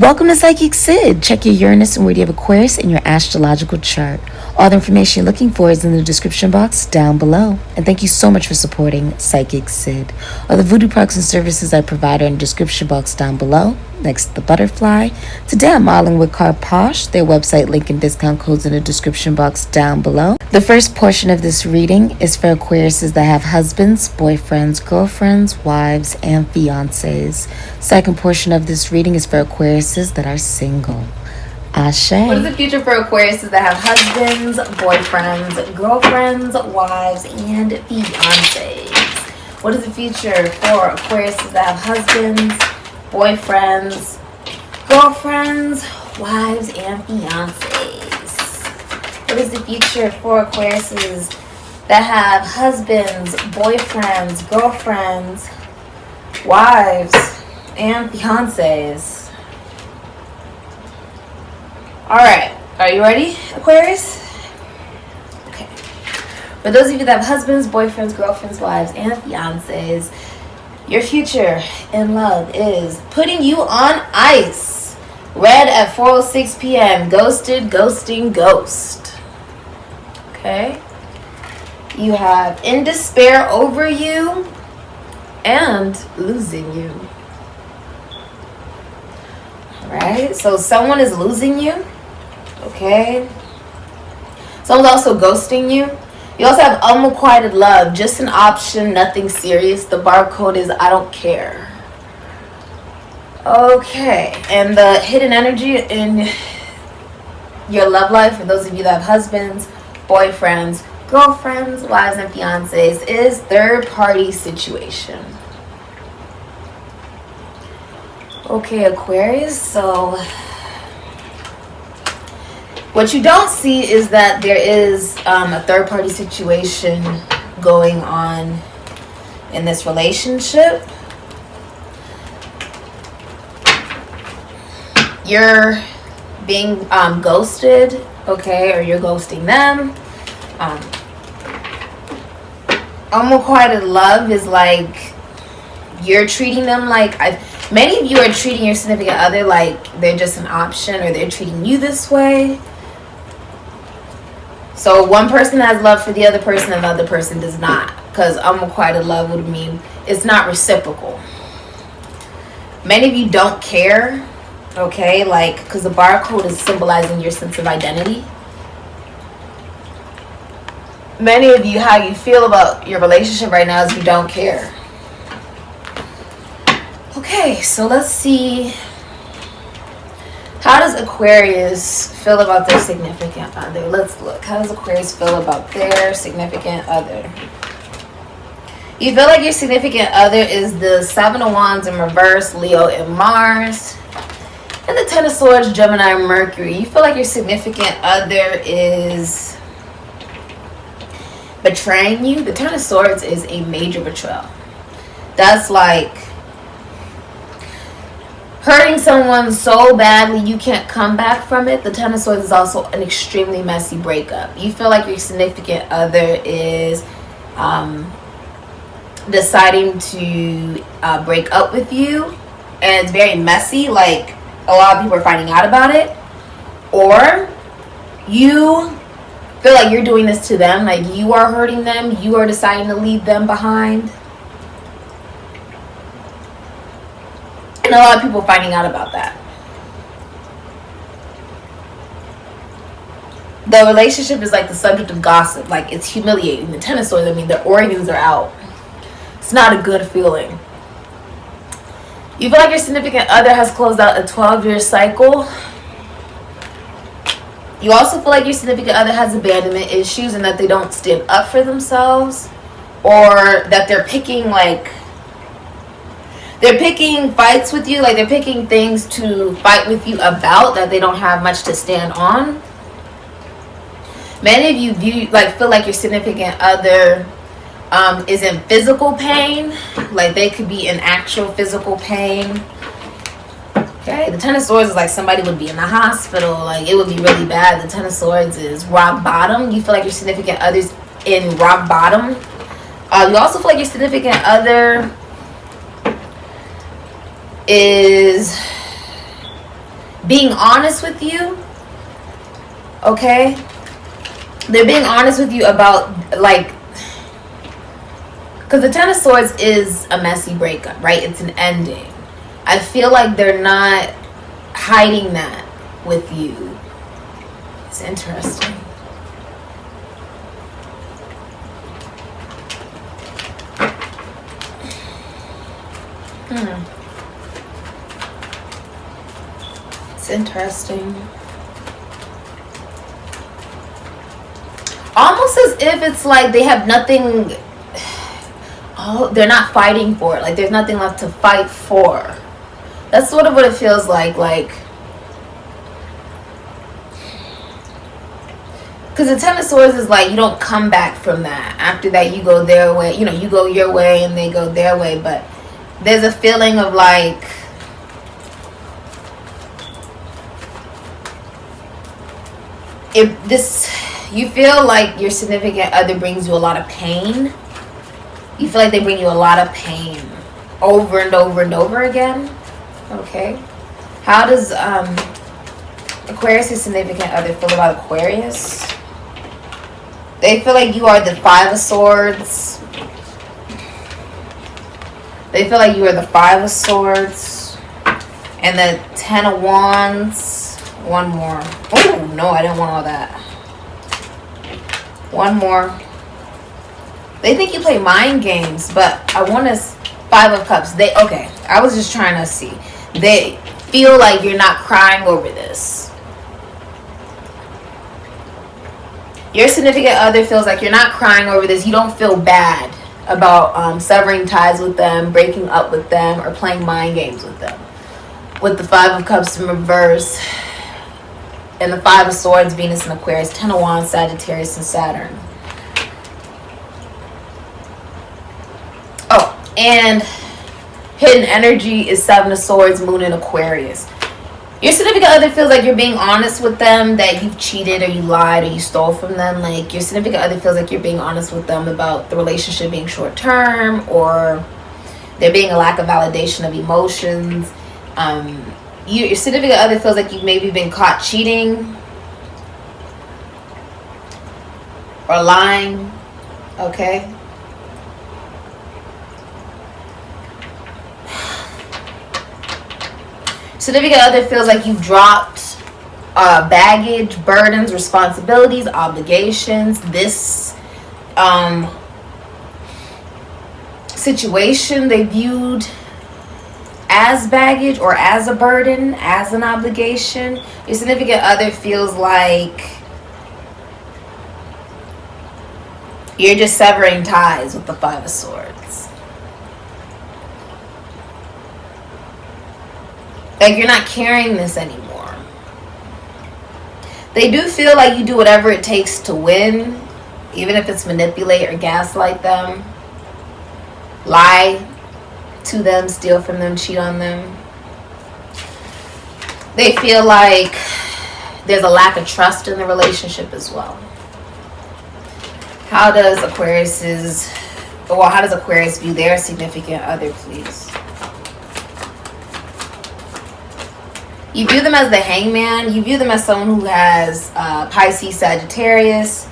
Welcome to Sikiksyd. Check your Uranus and Meridian of Aquarius in your astrological chart. All the information you're looking for is in the description box down below. And thank you so much for supporting Sikiksyd. All the voodoo products and services I provide are in the description box down below, next to the butterfly. Today I'm modeling with CASHAPP, their website link and discount codes in the description box down below. The first portion of this reading is for Aquariuses that have husbands, boyfriends, girlfriends, wives, and fiancés. Second portion of this reading is for Aquariuses that are single. Ashe. What is the future for Aquariuses that have husbands, boyfriends, girlfriends, wives, and fiancés? What is the future for Aquariuses that have husbands, boyfriends, girlfriends, wives, and fiancés? What is the future for Aquariuses that have husbands, boyfriends, girlfriends, wives, and fiancés? Alright, are you ready, Aquarius? Okay. For those of you that have husbands, boyfriends, girlfriends, wives, and fiancés, your future in love is putting you on ice. Red at 4:06 p.m. Ghosted, ghosting, ghost. Okay. You have in despair over you and losing you. Alright, so someone is losing you. Okay. Someone's also ghosting you. You also have unrequited love, just an option, nothing serious. The barcode is I don't care. Okay, and the hidden energy in your love life, for those of you that have husbands, boyfriends, girlfriends, wives, and fiancés, is third party situation. Okay, Aquarius, so what you don't see is that there is a third party situation going on in this relationship. You're being ghosted, okay, or you're ghosting them. Unrequited love is like you're treating them like many of you are treating your significant other like they're just an option, or they're treating you this way. So one person has love for the other person, and the other person does not, because unrequited love would mean it's not reciprocal. Many of you don't care, okay, like, because the barcode is symbolizing your sense of identity. Many of you, how you feel about your relationship right now is you don't care. Okay, so let's see. How does Aquarius feel about their significant other? Let's look. How does Aquarius feel about their significant other? You feel like your significant other is the Seven of Wands in reverse, Leo and Mars. And the Ten of Swords, Gemini, Mercury. You feel like your significant other is betraying you. The Ten of Swords is a major betrayal. That's like hurting someone so badly you can't come back from it. The Ten of Swords is also an extremely messy breakup. You feel like your significant other is deciding to break up with you, and it's very messy, like a lot of people are finding out about it. Or you feel like you're doing this to them, like you are hurting them, you are deciding to leave them behind. And a lot of people finding out about that. The relationship is like the subject of gossip. Like, it's humiliating. The Ten of Swords, I mean, the organs are out. It's not a good feeling. You feel like your significant other has closed out a 12-year cycle. You also feel like your significant other has abandonment issues, and that they don't stand up for themselves, or that they're picking fights with you, like they're picking things to fight with you about that they don't have much to stand on. Many of you feel like your significant other is in physical pain, like they could be in actual physical pain. Okay, the Ten of Swords is like somebody would be in the hospital, like it would be really bad. The Ten of Swords is rock bottom. You feel like your significant other's in rock bottom. You also feel like your significant other is being honest with you, okay? They're being honest with you about, like, because the Ten of Swords is a messy breakup, right? It's an ending. I feel like they're not hiding that with you. It's interesting. It's interesting. Almost as if it's like they have nothing. Oh, they're not fighting for it. Like there's nothing left to fight for. That's sort of what it feels like. Because the Ten of Swords is like you don't come back from that. After that, you go their way. You know, you go your way and they go their way. But there's a feeling of like, you feel like your significant other brings you a lot of pain. You feel like they bring you a lot of pain over and over and over again. Okay. How does Aquarius' significant other feel about Aquarius? They feel like you are the Five of Swords. They feel like you are the Five of Swords. And the Ten of Wands. One more. Oh, no, I didn't want all that. One more. They think you play mind games, but I want to... Five of Cups. Okay, I was just trying to see. They feel like you're not crying over this. Your significant other feels like you're not crying over this. You don't feel bad about severing ties with them, breaking up with them, or playing mind games with them. With the Five of Cups in reverse, and the Five of Swords, Venus and Aquarius, Ten of Wands, Sagittarius and Saturn. Oh, and hidden energy is Seven of Swords, Moon and Aquarius. Your significant other feels like you're being honest with them, that you've cheated or you lied or you stole from them. Like your significant other feels like you're being honest with them about the relationship being short term, or there being a lack of validation of emotions. Your significant other feels like you've maybe been caught cheating or lying. Okay. Significant other feels like you've dropped baggage, burdens, responsibilities, obligations. This situation they viewed as baggage or as a burden, as an obligation. Your significant other feels like you're just severing ties with the Five of Swords. Like you're not carrying this anymore. They do feel like you do whatever it takes to win, even if it's manipulate or gaslight them, lie to them, steal from them, cheat on them. They feel like there's a lack of trust in the relationship as well. How does Aquarius view their significant other, please? You view them as the Hangman. You view them as someone who has Pisces, Sagittarius,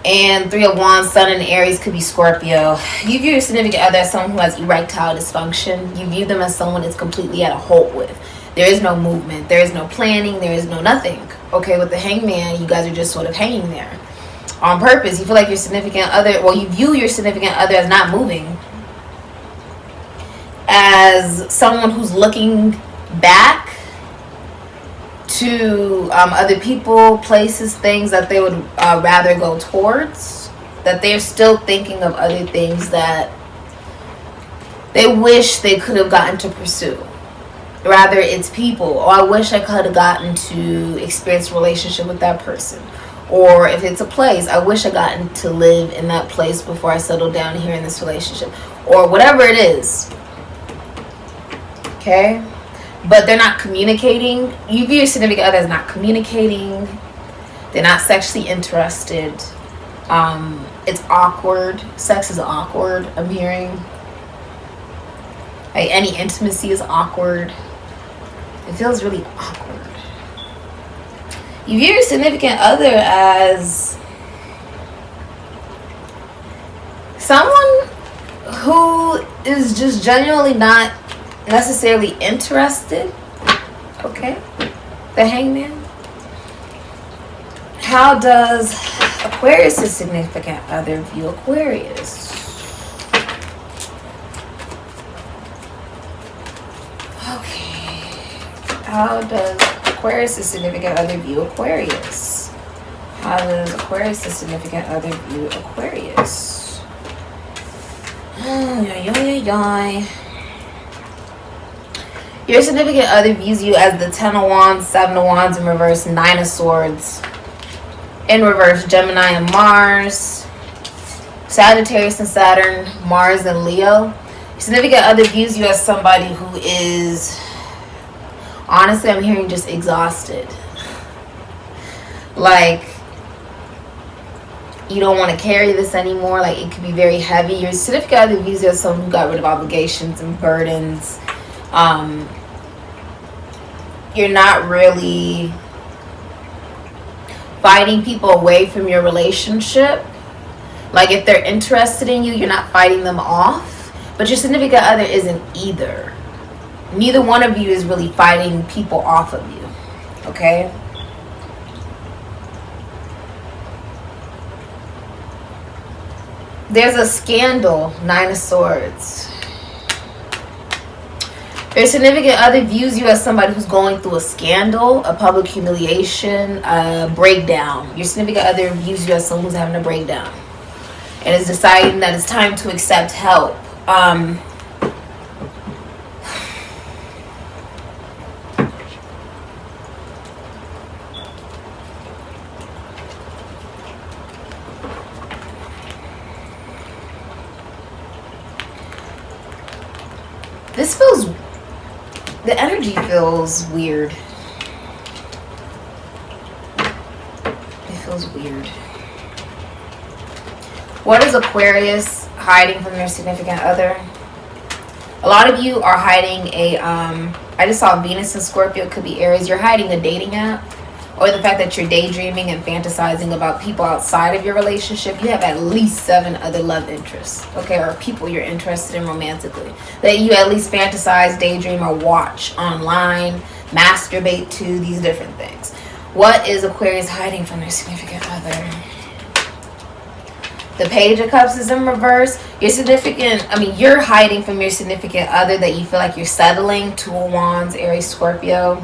and Three of Wands, Sun and Aries, could be Scorpio. You view your significant other as someone who has erectile dysfunction. You view them as someone that's completely at a halt with. There is no movement. There is no planning. There is no nothing. Okay, with the Hangman, you guys are just sort of hanging there on purpose. You feel like your significant other, well, you view your significant other as not moving, as someone who's looking back to other people, places, things that they would rather go towards, that they're still thinking of other things that they wish they could have gotten to pursue. Rather, it's people. Oh, I wish I could have gotten to experience a relationship with that person. Or if it's a place, I wish I gotten to live in that place before I settled down here in this relationship. Or whatever it is. Okay? But they're not communicating. You view your significant other as not communicating. They're not sexually interested. It's awkward. Sex is awkward, I'm hearing. Like any intimacy is awkward. It feels really awkward. You view your significant other as someone who is just genuinely not necessarily interested. Okay? The Hangman. How does Aquarius' significant other view Aquarius? Okay. How does Aquarius' significant other view Aquarius? How does Aquarius' significant other view Aquarius? Your significant other views you as the 10 of Wands, 7 of Wands in reverse, 9 of Swords in reverse, Gemini and Mars, Sagittarius and Saturn, Mars and Leo. Your significant other views you as somebody who is, honestly, I'm hearing just exhausted. Like, you don't want to carry this anymore. Like, it could be very heavy. Your significant other views you as someone who got rid of obligations and burdens. You're not really fighting people away from your relationship. Like, if they're interested in you, you're not fighting them off. But your significant other isn't either. Neither one of you is really fighting people off of you. Okay? There's a scandal, 9 of Swords. Your significant other views you as somebody who's going through a scandal, a public humiliation, a breakdown. Your significant other views you as someone who's having a breakdown and is deciding that it's time to accept help. This feels, the energy feels weird. It feels weird. What is Aquarius hiding from their significant other? A lot of you are hiding a, I just saw Venus and Scorpio, it could be Aries. You're hiding a dating app, or the fact that you're daydreaming and fantasizing about people outside of your relationship. You have at least 7 other love interests, okay, or people you're interested in romantically, that you at least fantasize, daydream, or watch online, masturbate to, these different things. What is Aquarius hiding from their significant other? The Page of Cups is in reverse. Your significant, you're hiding from your significant other that you feel like you're settling. 2 of Wands, Aries, Scorpio.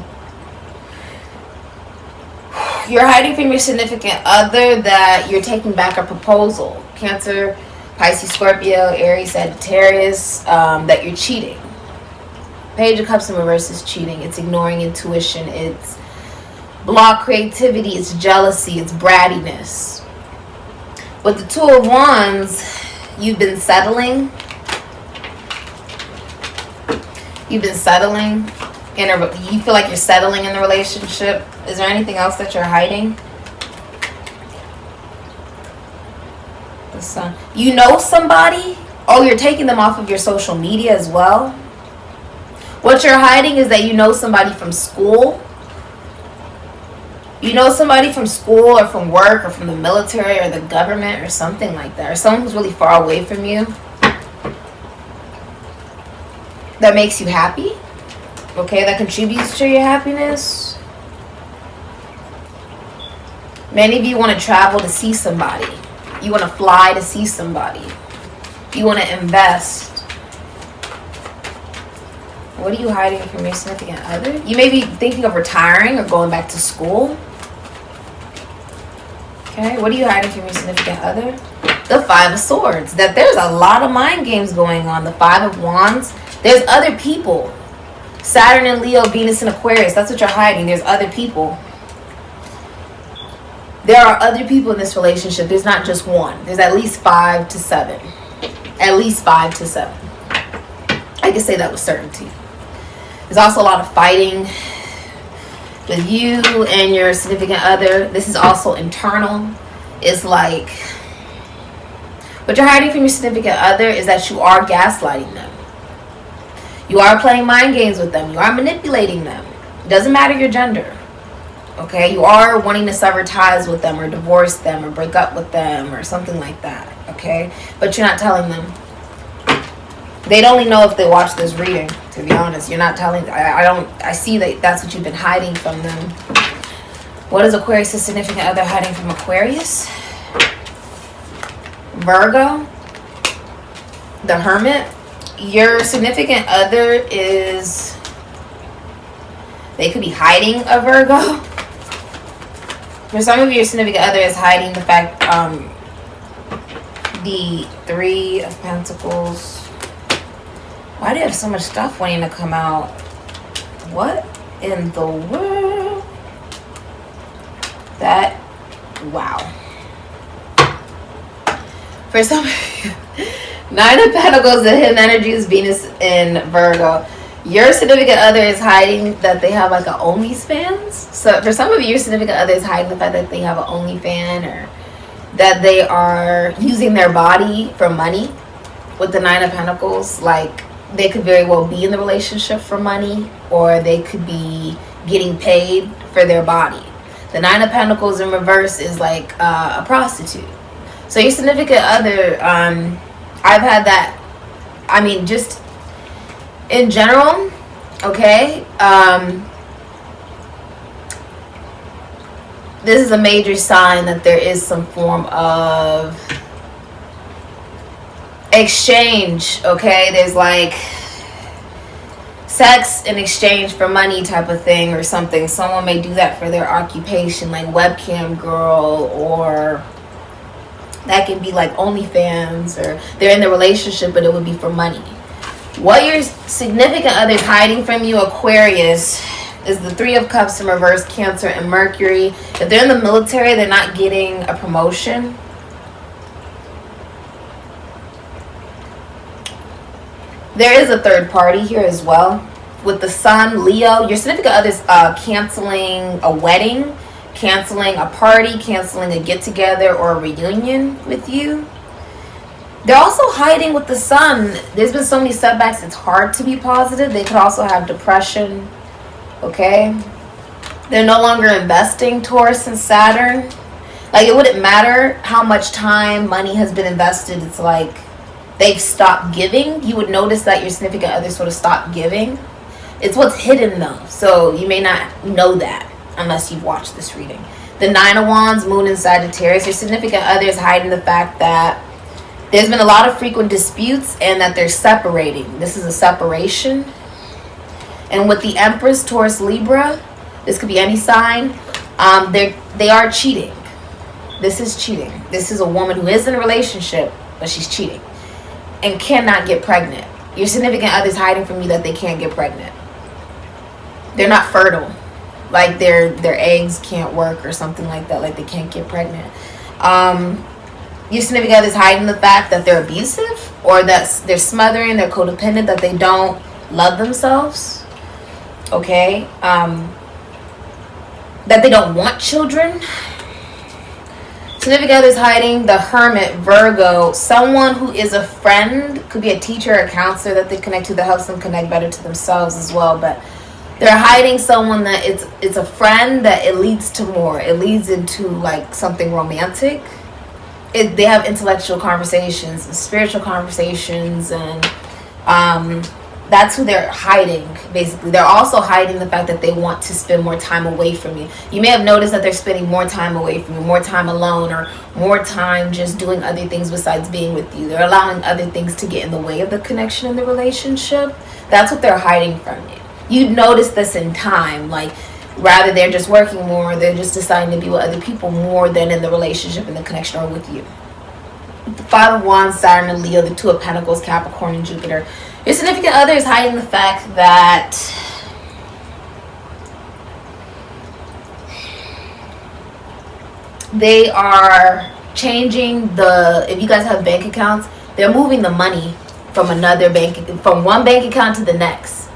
You're hiding from your significant other that you're taking back a proposal. Cancer, Pisces, Scorpio, Aries, Sagittarius, that you're cheating. Page of Cups in reverse is cheating. It's ignoring intuition. It's block creativity. It's jealousy. It's brattiness. With the 2 of Wands, you've been settling. You've been settling. You feel like you're settling in the relationship. Is there anything else that you're hiding? The Sun. You know somebody? Oh, you're taking them off of your social media as well? What you're hiding is that you know somebody from school. You know somebody from school or from work or from the military or the government or something like that. Or someone who's really far away from you. That makes you happy. Okay, that contributes to your happiness. Many of you want to travel to see somebody. You want to fly to see somebody. You want to invest. What are you hiding from your significant other? You may be thinking of retiring or going back to school. Okay, what are you hiding from your significant other? The 5 of Swords. That there's a lot of mind games going on. The 5 of Wands. There's other people. Saturn and Leo, Venus and Aquarius. That's what you're hiding. There's other people. There are other people in this relationship. There's not just one. There's at least 5 to 7. At least 5 to 7. I can say that with certainty. There's also a lot of fighting with you and your significant other. This is also internal. It's like, what you're hiding from your significant other is that you are gaslighting them. You are playing mind games with them. You are manipulating them. Doesn't matter your gender. Okay, you are wanting to sever ties with them or divorce them or break up with them or something like that. Okay, but you're not telling them. They'd only know if they watch this reading, to be honest. You're not telling. I see that that's what you've been hiding from them. What is Aquarius' significant other hiding from Aquarius? Virgo, the Hermit. Your significant other is, they could be hiding a Virgo. For some of you, your significant other is hiding the fact, the Three of Pentacles. Why do you have so much stuff wanting to come out? What in the world? That, wow. For some of you, Nine of Pentacles, the hidden energy is Venus in Virgo. Your significant other is hiding that they have like an OnlyFans. So for some of you, your significant other is hiding the fact that they have an OnlyFans, or that they are using their body for money. With the Nine of Pentacles, like, they could very well be in the relationship for money, or they could be getting paid for their body. The Nine of Pentacles in reverse is like a prostitute. So your significant other, I've had that, I mean, just in general, okay, this is a major sign that there is some form of exchange, okay? There's like sex in exchange for money type of thing or something. Someone may do that for their occupation, like webcam girl, or that can be like OnlyFans, or they're in the relationship but it would be for money. What your significant other is hiding from you, Aquarius, is the Three of Cups in reverse, Cancer and Mercury. If they're in the military, they're not getting a promotion. There is a third party here as well. With the Sun, Leo, your significant other's canceling a wedding, canceling a party, canceling a get-together or a reunion with you. They're also hiding with the Sun. There's been so many setbacks, it's hard to be positive. They could also have depression, okay? They're no longer investing, Taurus and Saturn. Like, it wouldn't matter how much time, money has been invested. It's like they've stopped giving. You would notice that your significant other sort of stopped giving. It's what's hidden though, so you may not know that unless you've watched this reading. The Nine of Wands, Moon in Sagittarius. Your significant other is hiding the fact that there's been a lot of frequent disputes and that they're separating. This is a separation. And with the Empress, Taurus, Libra, this could be any sign. They are cheating. This is cheating. This is a woman who is in a relationship, but she's cheating and cannot get pregnant. Your significant other is hiding from you that they can't get pregnant. They're not fertile. Like their eggs can't work or something like that. Like they can't get pregnant. Your significant other is hiding the fact that they're abusive, or that they're smothering, they're codependent, that they don't love themselves. Okay? That they don't want children. Significant other is hiding the Hermit, Virgo, someone who is a friend, could be a teacher or a counselor that they connect to that helps them connect better to themselves as well. But they're hiding someone that it's a friend that it leads to more. It leads into like something romantic. They have intellectual conversations and spiritual conversations, and that's who they're hiding, basically. They're also hiding the fact that they want to spend more time away from you. You may have noticed that they're spending more time away from you, more time alone, or more time just doing other things besides being with you. They're allowing other things to get in the way of the connection in the relationship. That's what they're hiding from you. You'd notice this in time, like rather they're just working more, they're just deciding to be with other people more than in the relationship and the connection or with you. The Five of Wands, Saturn and Leo, the Two of Pentacles, Capricorn and Jupiter. Your significant other is hiding the fact that they are changing if you guys have bank accounts, they're moving the money from from one bank account to the next.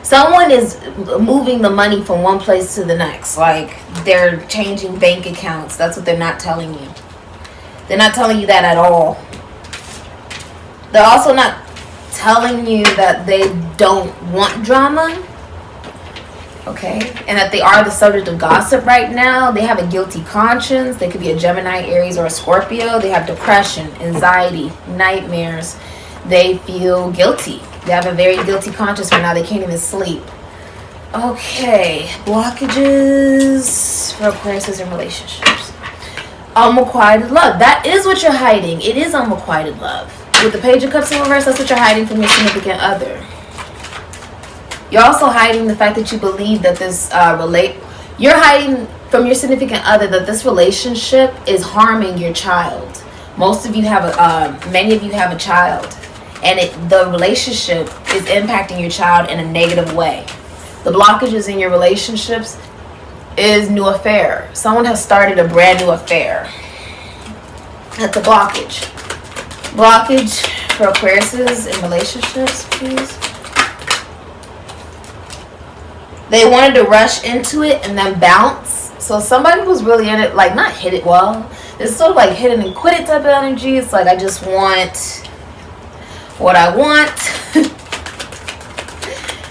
Someone is moving the money from one place to the next. Like they're changing bank accounts. That's what they're not telling you. They're not telling you that at all. They're also not telling you that they don't want drama. Okay, and that they are the subject of gossip right now. They have a guilty conscience. They could be a Gemini, Aries, or a Scorpio. They have depression, anxiety, nightmares. They feel guilty. They have a very guilty conscience right now. They can't even sleep. Okay, blockages for Aquarius in relationships. Unrequited love. That is what you're hiding. It is unrequited love. With the Page of Cups in reverse, that's what you're hiding from your significant other. You're also hiding the fact that you believe that this you're hiding from your significant other that this relationship is harming your child. Most of you have many of you have a child, and the relationship is impacting your child in a negative way. The blockages in your relationships is new affair. Someone has started a brand new affair. That's a blockage. Blockage for Aquariuses in relationships, please. They wanted to rush into it and then bounce. So somebody was really in it, like not hit it well. It's sort of like hit it and quit it type of energy. It's like I just want what I want.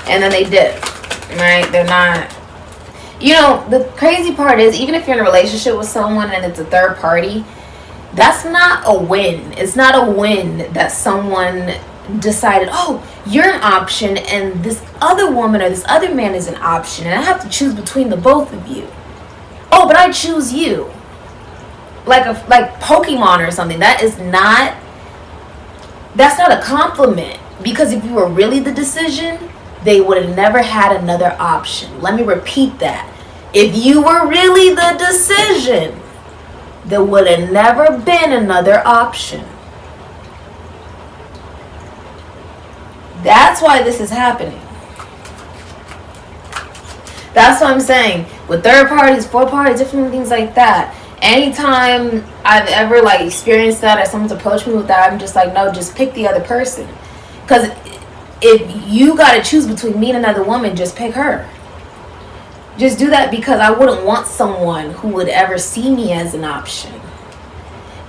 And then they did. Right? They're not. You know, the crazy part is, even if you're in a relationship with someone and it's a third party, that's not a win. It's not a win that someone decided, oh, you're an option and this other woman or this other man is an option and I have to choose between the both of you. Oh, but I choose you. Like Pokemon or something. That's not a compliment, because if you were really the decision, they would have never had another option. Let me repeat that. If you were really the decision, there would have never been another option. That's why this is happening. That's what I'm saying. With third parties, fourth parties, different things like that. Anytime I've ever experienced that or someone's approached me with that, I'm just like, no, just pick the other person. Because if you got to choose between me and another woman, just pick her. Just do that, because I wouldn't want someone who would ever see me as an option.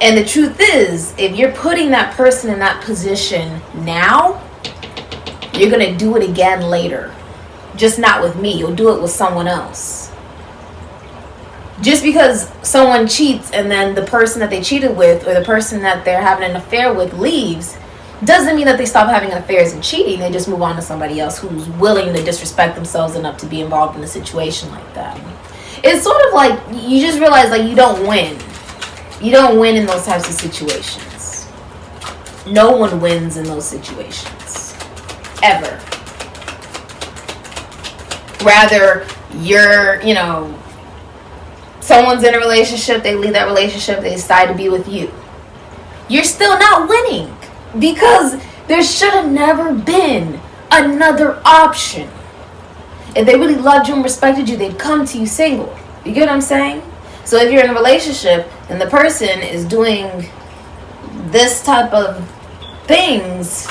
And the truth is, if you're putting that person in that position now, you're going to do it again later. Just not with me. You'll do it with someone else. Just because someone cheats and then the person that they cheated with or the person that they're having an affair with leaves, doesn't mean that they stop having affairs and cheating. They just move on to somebody else who's willing to disrespect themselves enough to be involved in a situation like that. It's sort of like you just realize you don't win. You don't win in those types of situations. No one wins in those situations. Ever. Rather, someone's in a relationship, they leave that relationship, they decide to be with you. You're still not winning, because there should have never been another option. If they really loved you and respected you, they'd come to you single. You get what I'm saying? So if you're in a relationship and the person is doing this type of things,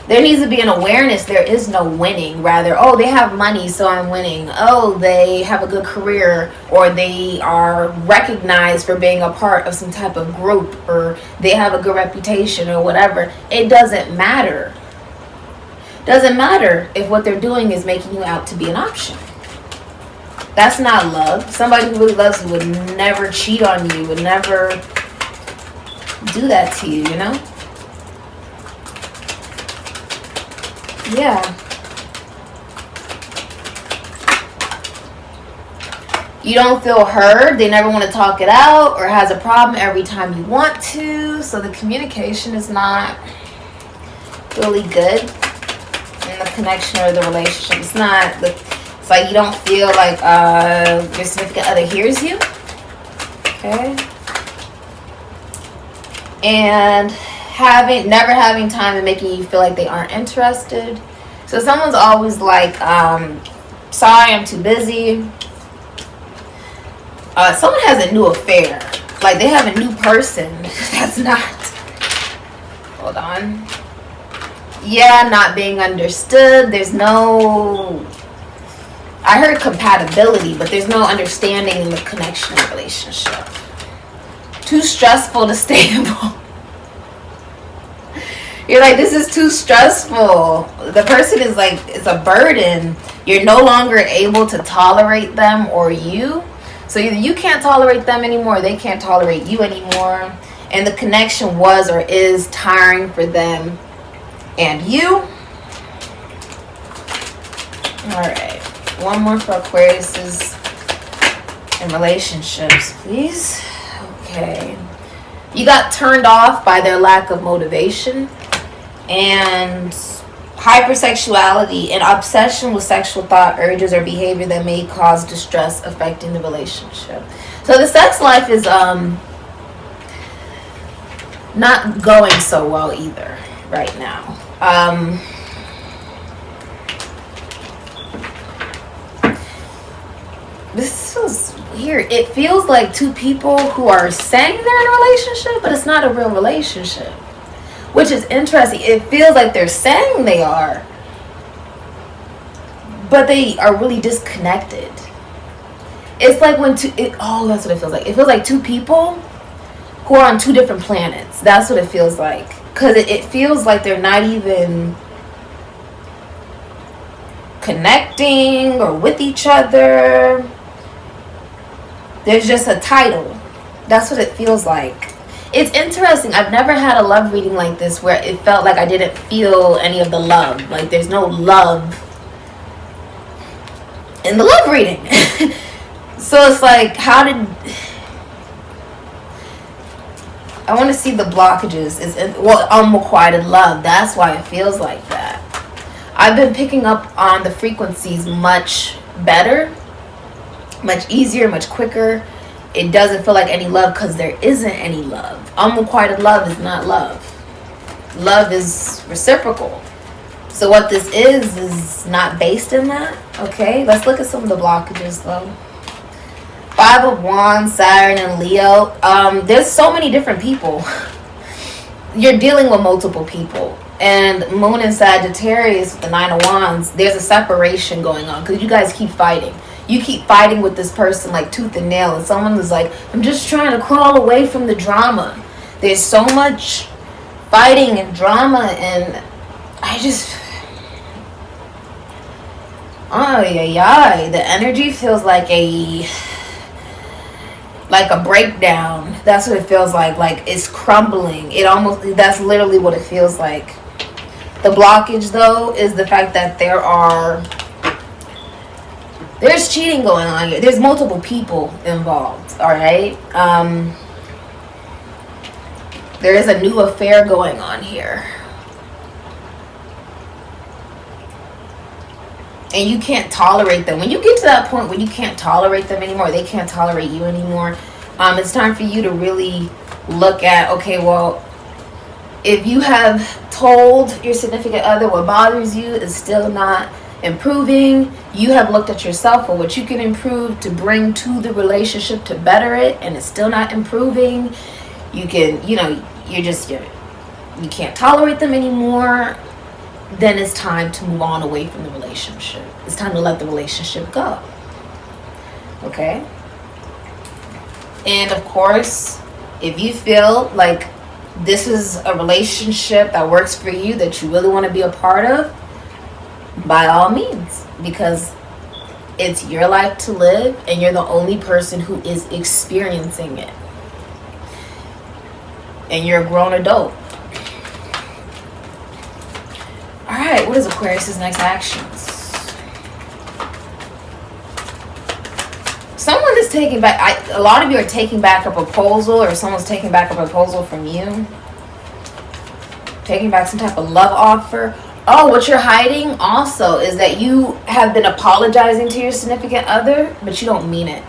there needs to be an awareness there is no winning. Rather, oh, they have money, so I'm winning. Oh, they have a good career, or they are recognized for being a part of some type of group, or they have a good reputation, or whatever. It doesn't matter. Doesn't matter if what they're doing is making you out to be an option. That's not love. Somebody who really loves you would never cheat on you, would never do that to you, you know? Yeah. You don't feel heard. They never want to talk it out, or has a problem every time you want to. So the communication is not really good in the connection or the relationship. It's like you don't feel like your significant other hears you. Okay. And never having time and making you feel like they aren't interested. So someone's always like, sorry, I'm too busy. Someone has a new affair. Like they have a new person. That's not. Hold on. Yeah, not being understood. There's no. I heard compatibility, but there's no understanding in the connection and relationship. Too stressful to stay involved. You're like, this is too stressful. The person is like, it's a burden. You're no longer able to tolerate them or you. So either you can't tolerate them anymore, or they can't tolerate you anymore. And the connection was or is tiring for them and you. Alright. One more for Aquarius's in relationships, please. Okay. You got turned off by their lack of motivation and hypersexuality and obsession with sexual thought, urges, or behavior that may cause distress affecting the relationship. So the sex life is not going so well either right now. This feels weird. It feels like two people who are saying they're in a relationship, but it's not a real relationship. Which is interesting. It feels like they're saying they are, but they are really disconnected. It's like when that's what it feels like. It feels like two people who are on two different planets. That's what it feels like. Because it feels like they're not even connecting or with each other. There's just a title. That's what it feels like. It's interesting. I've never had a love reading like this where it felt like I didn't feel any of the love. Like there's no love in the love reading. So it's like, I want to see the blockages. Unrequited love. That's why it feels like that. I've been picking up on the frequencies much better, much easier, much quicker. It doesn't feel like any love because there isn't any love. Unrequited love is not love. Love is reciprocal. So what this is not based in that. Okay, let's look at some of the blockages though. 5 of Wands, Saturn, and Leo. There's so many different people. You're dealing with multiple people. And Moon and Sagittarius with the 9 of Wands, there's a separation going on because you guys keep fighting. You keep fighting with this person like tooth and nail, and someone is like, I'm just trying to crawl away from the drama. There's so much fighting and drama, and I just, the energy feels like a breakdown. That's what it feels like it's crumbling. That's literally what it feels like. The blockage though is the fact that there's cheating going on here. There's multiple people involved, all right? There is a new affair going on here. And you can't tolerate them. When you get to that point where you can't tolerate them anymore, they can't tolerate you anymore, it's time for you to really look at, okay, well, if you have told your significant other what bothers you is still not improving, you have looked at yourself for what you can improve to bring to the relationship to better it, and it's still not improving, you can't tolerate them anymore, then it's time to move on away from the relationship. It's time to let the relationship go. Okay? And of course, if you feel like this is a relationship that works for you, that you really want to be a part of, by all means, because it's your life to live and you're the only person who is experiencing it. And you're a grown adult. Alright, what is Aquarius' next actions? Someone is taking back, a lot of you are taking back a proposal, or someone's taking back a proposal from you. Taking back some type of love offer. Oh, what you're hiding also is that you have been apologizing to your significant other, but you don't mean it.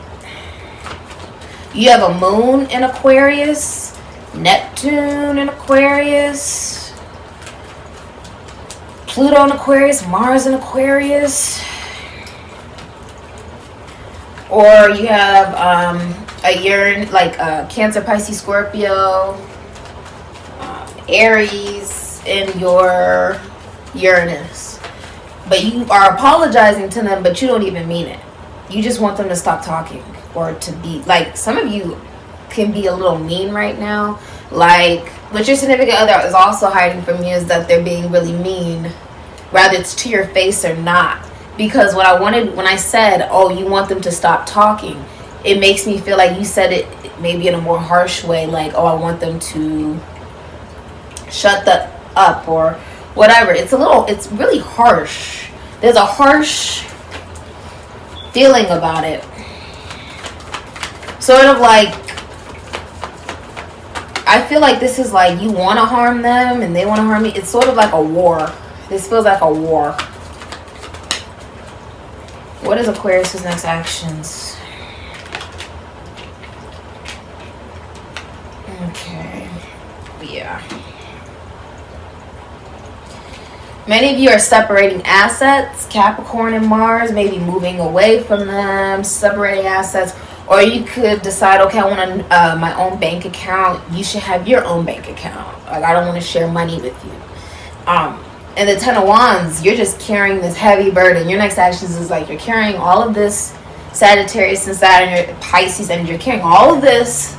You have a moon in Aquarius, Neptune in Aquarius, Pluto in Aquarius, Mars in Aquarius. Or you have a Uranus, like Cancer, Pisces, Scorpio, Aries in your Uranus. But you are apologizing to them, but you don't even mean it. You just want them to stop talking, or to be like, some of you can be a little mean right now. Like, what your significant other is also hiding from you is that they're being really mean, whether it's to your face or not. Because what I wanted, when I said, oh, you want them to stop talking, it makes me feel like you said it maybe in a more harsh way, like, oh, I want them to shut the up or whatever. It's really harsh. There's a harsh feeling about it. Sort of like, I feel like this is like you want to harm them and they want to harm me. It's sort of like a war. This feels like a war. What is Aquarius' next actions? Okay. Yeah. Many of you are separating assets. Capricorn and Mars, maybe moving away from them, separating assets. Or you could decide, okay, I want my own bank account. You should have your own bank account. Like, I don't want to share money with you. And the Ten of Wands, you're just carrying this heavy burden. Your next actions is like you're carrying all of this Sagittarius and Saturn, your Pisces, and you're carrying all of this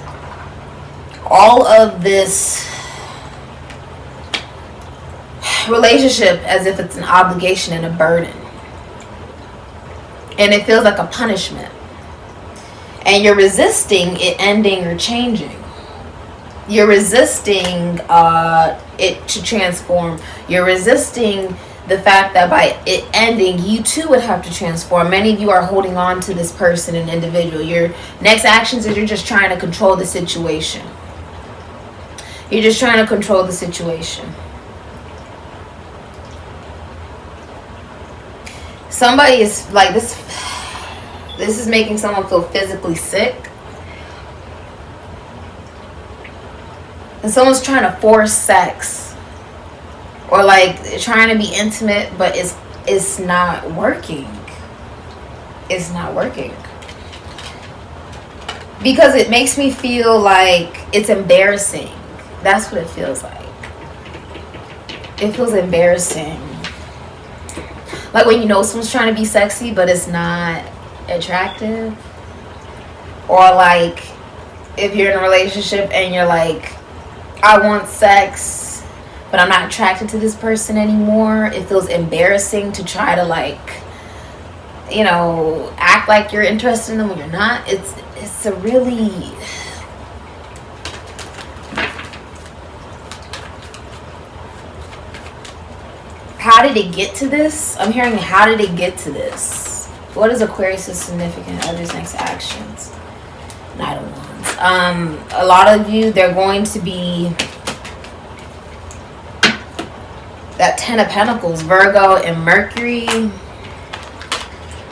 relationship as if it's an obligation and a burden. And it feels like a punishment. And you're resisting it ending or changing. You're resisting it to transform. You're resisting the fact that by it ending, you too would have to transform. Many of you are holding on to this person and individual. Your next actions is you're just trying to control the situation. You're just trying to control the situation. Somebody is like this. This is making someone feel physically sick. And someone's trying to force sex. Or like trying to be intimate, but it's not working. It's not working. Because it makes me feel like it's embarrassing. That's what it feels like. It feels embarrassing. Like when you know someone's trying to be sexy, but it's not attractive. Or like if you're in a relationship and you're like, I want sex, but I'm not attracted to this person anymore. It feels embarrassing to try to like, you know, act like you're interested in them when you're not. It's a really... How did it get to this? I'm hearing, how did it get to this? What is Aquarius' significant other's next actions? Knight of Wands. A lot of you, they're going to be that Ten of Pentacles, Virgo and Mercury.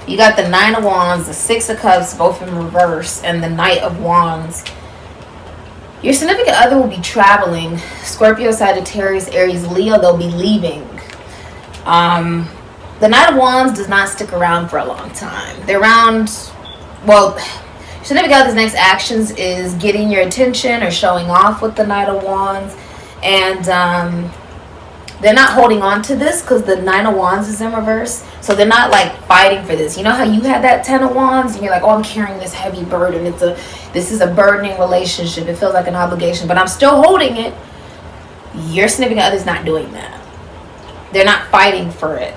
You got the Nine of Wands, the Six of Cups, both in reverse, and the Knight of Wands. Your significant other will be traveling. Scorpio, Sagittarius, Aries, Leo, they'll be leaving. The Knight of Wands does not stick around for a long time. They're around, well, significant other's next actions is getting your attention or showing off with the Knight of Wands. And they're not holding on to this because the Nine of Wands is in reverse. So they're not like fighting for this. You know how you had that Ten of Wands and you're like, oh, I'm carrying this heavy burden. This is a burdening relationship. It feels like an obligation, but I'm still holding it. Your significant other's not doing that. They're not fighting for it.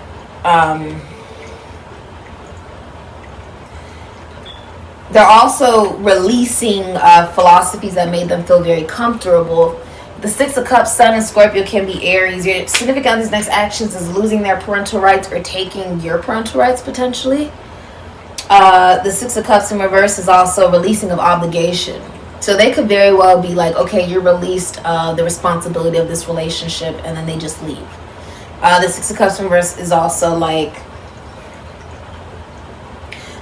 They're also releasing philosophies that made them feel very comfortable. The Six of Cups, Sun and Scorpio can be Aries. Your significant other's next actions is losing their parental rights or taking your parental rights potentially. The Six of Cups in reverse is also releasing of obligation. So they could very well be like, okay, you're released the responsibility of this relationship, and then they just leave. The Six of Cups in reverse is also like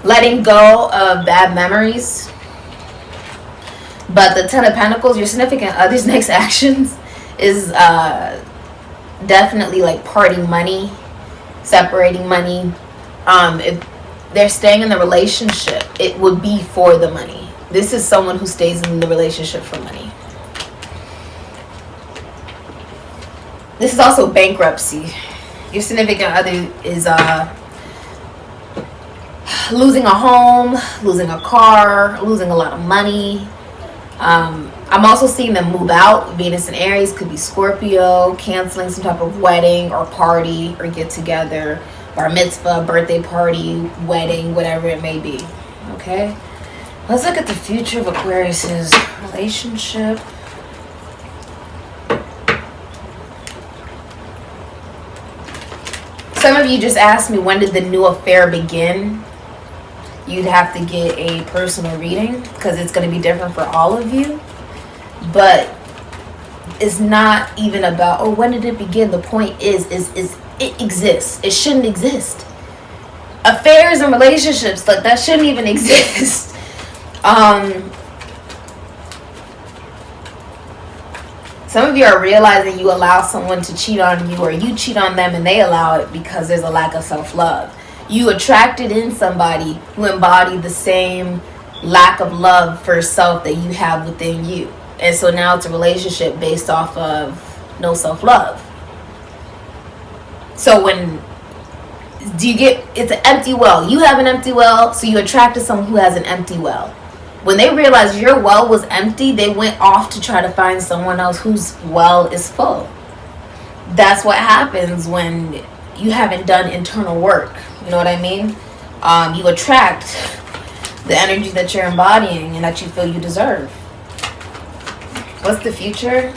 letting go of bad memories. But the Ten of Pentacles, your significant other's next actions is definitely like parting money, separating money. If they're staying in the relationship, it would be for the money. This is someone who stays in the relationship for money. This is also bankruptcy. Your significant other is losing a home, losing a car, losing a lot of money. I'm also seeing them move out. Venus and Aries could be Scorpio, canceling some type of wedding or party or get together, bar mitzvah, birthday party, wedding, whatever it may be. Okay, let's look at the future of Aquarius's relationship. Some of you just asked me, when did the new affair begin? You'd have to get a personal reading because it's going to be different for all of you. But it's not even about, oh, when did it begin? The point is it exists. It shouldn't exist. Affairs and relationships, like, that shouldn't even exist. Some of you are realizing you allow someone to cheat on you, or you cheat on them and they allow it because there's a lack of self-love. You attracted in somebody who embodied the same lack of love for self that you have within you. And so now it's a relationship based off of no self-love. So when do you get, it's an empty well. You have an empty well, so you attracted someone who has an empty well. When they realized your well was empty, they went off to try to find someone else whose well is full. That's what happens when you haven't done internal work. You know what I mean? You attract the energy that you're embodying and that you feel you deserve. What's the future?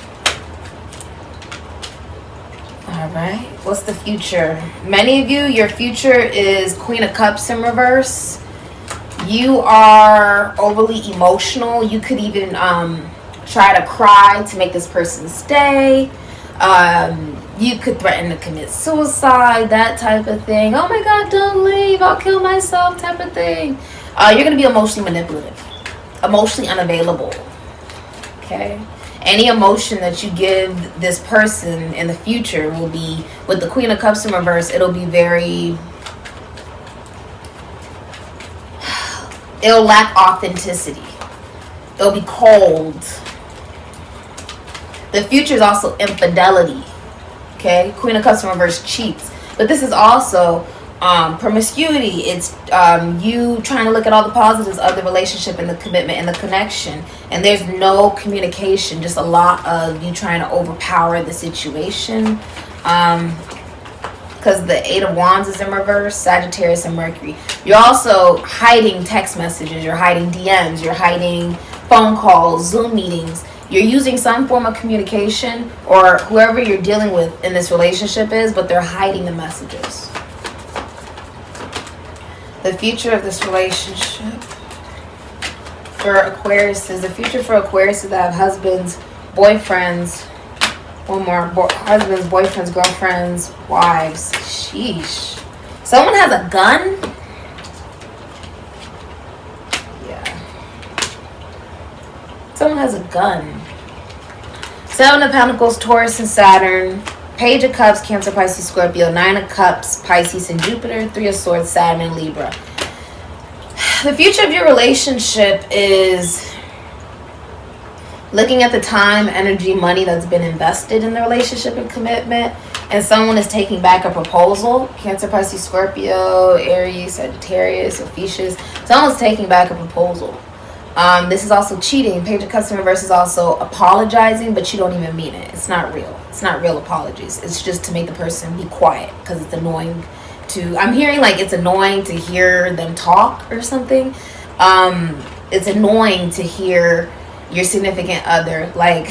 Alright, what's the future? Many of you, your future is Queen of Cups in reverse. You are overly emotional. You could even try to cry to make this person stay. You could threaten to commit suicide, that type of thing. Oh my God, don't leave, I'll kill myself, type of thing. You're going to be emotionally manipulative, emotionally unavailable. Okay? Any emotion that you give this person in the future will be, with the Queen of Cups in reverse, it'll be very, it'll lack authenticity. It'll be cold. The future is also infidelity. Okay, Queen of Cups in reverse cheats. But this is also promiscuity. It's you trying to look at all the positives of the relationship and the commitment and the connection. And there's no communication, just a lot of you trying to overpower the situation. Because the Eight of Wands is in reverse, Sagittarius and Mercury. You're also hiding text messages. You're hiding DMs. You're hiding phone calls, Zoom meetings. You're using some form of communication, or whoever you're dealing with in this relationship is, but they're hiding the messages. The future of this relationship for Aquarius is, the future for Aquarius is that have husbands, boyfriends, one more, husbands, boyfriends, girlfriends, wives. Sheesh. Someone has a gun? Someone has a gun. Seven of Pentacles, Taurus and Saturn. Page of Cups, Cancer, Pisces, Scorpio. Nine of Cups, Pisces and Jupiter. Three of Swords, Saturn and Libra. The future of your relationship is looking at the time, energy, money that's been invested in the relationship and commitment. And someone is taking back a proposal. Cancer, Pisces, Scorpio, Aries, Sagittarius, Ophiuchus. Someone's taking back a proposal. This is also cheating. Page of Cups in reverse is also apologizing, but you don't even mean it. It's not real. It's not real apologies. It's just to make the person be quiet because it's annoying to, I'm hearing like it's annoying to hear them talk or something. It's annoying to hear your significant other, like,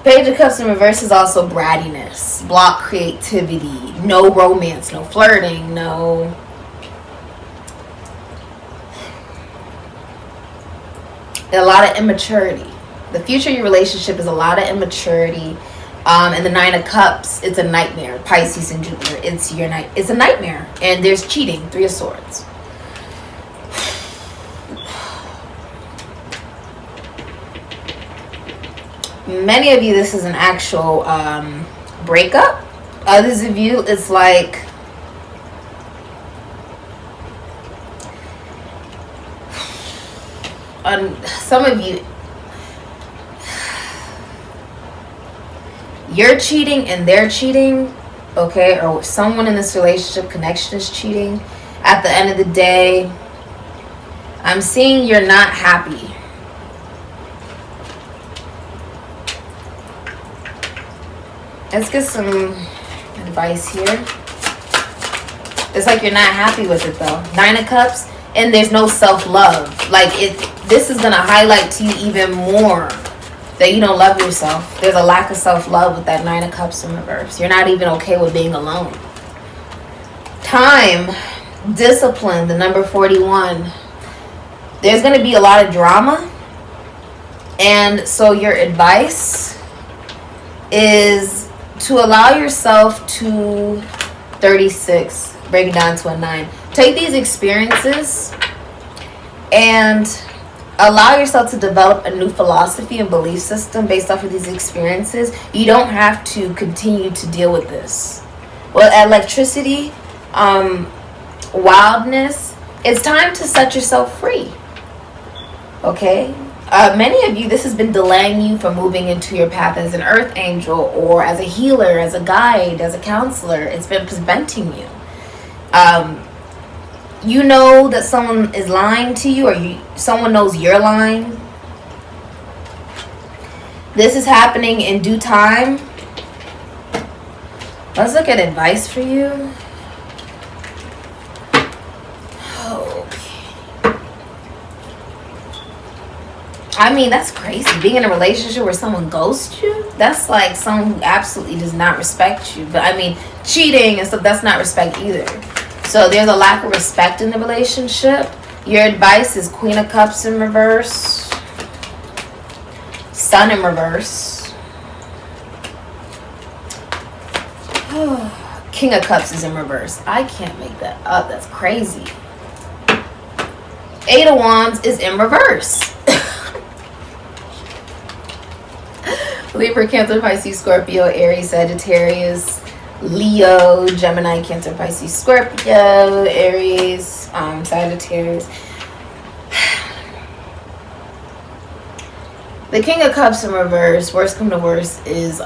Page of Cups in reverse is also brattiness, block creativity, no romance, no flirting, no, a lot of immaturity. The future of your relationship is a lot of immaturity. And the Nine of Cups, it's a nightmare. Pisces and Jupiter, it's your night. It's a nightmare. And there's cheating. Three of Swords. Many of you, this is an actual breakup. Others of you, it's like some of you, you're cheating and they're cheating, okay? Or someone in this relationship connection is cheating. At the end of the day, I'm seeing you're not happy. Let's get some advice here. It's like you're not happy with it though. 9 of Cups, and there's no self-love. Like this is gonna highlight to you even more that you don't love yourself. There's a lack of self-love with that 9 of Cups in reverse. You're not even okay with being alone. Time, discipline, the number 41. There's gonna be a lot of drama. And so your advice is to allow yourself to 36. Break it down to a 9. Take these experiences and allow yourself to develop a new philosophy and belief system based off of these experiences. You don't have to continue to deal with this. Well, electricity, wildness, it's time to set yourself free. Okay? Many of you, this has been delaying you from moving into your path as an earth angel or as a healer, as a guide, as a counselor. It's been preventing you. You know that someone is lying to you, or someone knows you're lying. This is happening in due time. Let's look at advice for you. Okay. I mean, that's crazy. Being in a relationship where someone ghosts you, that's like someone who absolutely does not respect you. But I mean, cheating and stuff, that's not respect either. So there's a lack of respect in the relationship. Your advice is Queen of Cups in reverse. Sun in reverse. King of Cups is in reverse. I can't make that up. That's crazy. 8 of Wands is in reverse. Libra, Cancer, Pisces, Scorpio, Aries, Sagittarius, Leo, Gemini, Cancer, Pisces, Scorpio, Aries, Sagittarius. The King of Cups in reverse, worst come to worst, is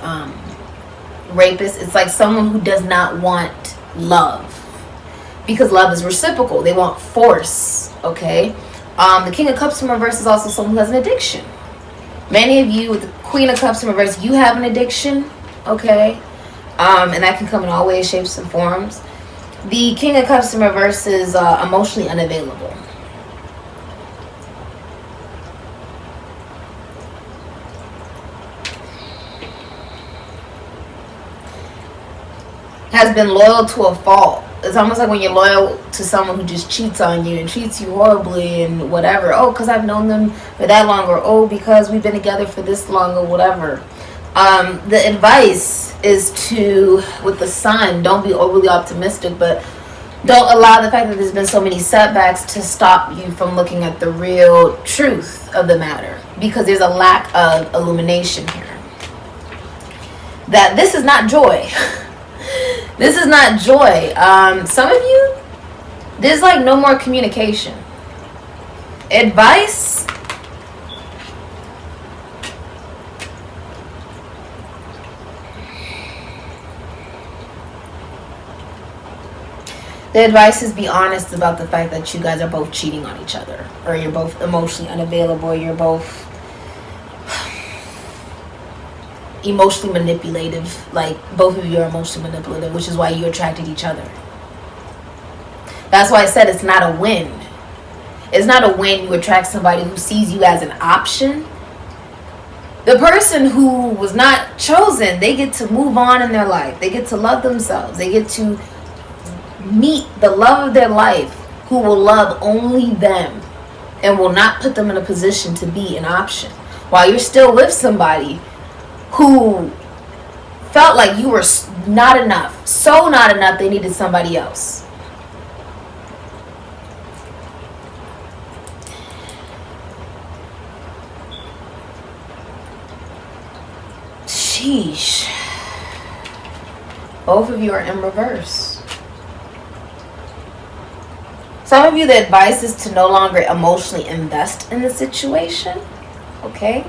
rapist. It's like someone who does not want love, because love is reciprocal. They want force. Okay. The King of Cups in reverse is also someone who has an addiction. Many of you with the Queen of Cups in reverse, you have an addiction. Okay. And that can come in all ways, shapes, and forms. The King of Cups in reverse is emotionally unavailable. Has been loyal to a fault. It's almost like when you're loyal to someone who just cheats on you and treats you horribly and whatever. Oh, because I've known them for that long, or oh, because we've been together for this long, or whatever. The advice is to, with the Sun, don't be overly optimistic, but don't allow the fact that there's been so many setbacks to stop you from looking at the real truth of the matter, because there's a lack of illumination here. That this is not joy. This is not joy. Some of you, there's like no more communication. Advice. The advice is be honest about the fact that you guys are both cheating on each other, or you're both emotionally unavailable, you're both emotionally manipulative. Like, both of you are emotionally manipulative, which is why you attracted each other. That's why I said it's not a win. It's not a win you attract somebody who sees you as an option. The person who was not chosen, they get to move on in their life. They get to love themselves. They get to meet the love of their life, who will love only them and will not put them in a position to be an option, while you're still with somebody who felt like you were not enough, so not enough they needed somebody else. Sheesh. Both of you are in reverse. Some of you, the advice is to no longer emotionally invest in the situation. Okay?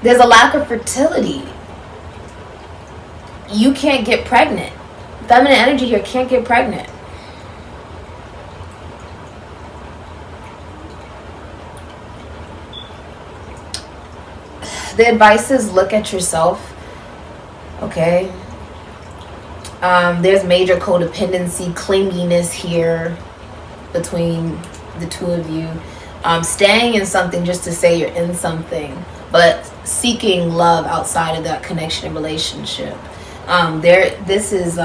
There's a lack of fertility. You can't get pregnant. Feminine energy here can't get pregnant. The advice is look at yourself Okay. There's major codependency, clinginess here between the two of you. Staying in something just to say you're in something, but seeking love outside of that connection and relationship. This is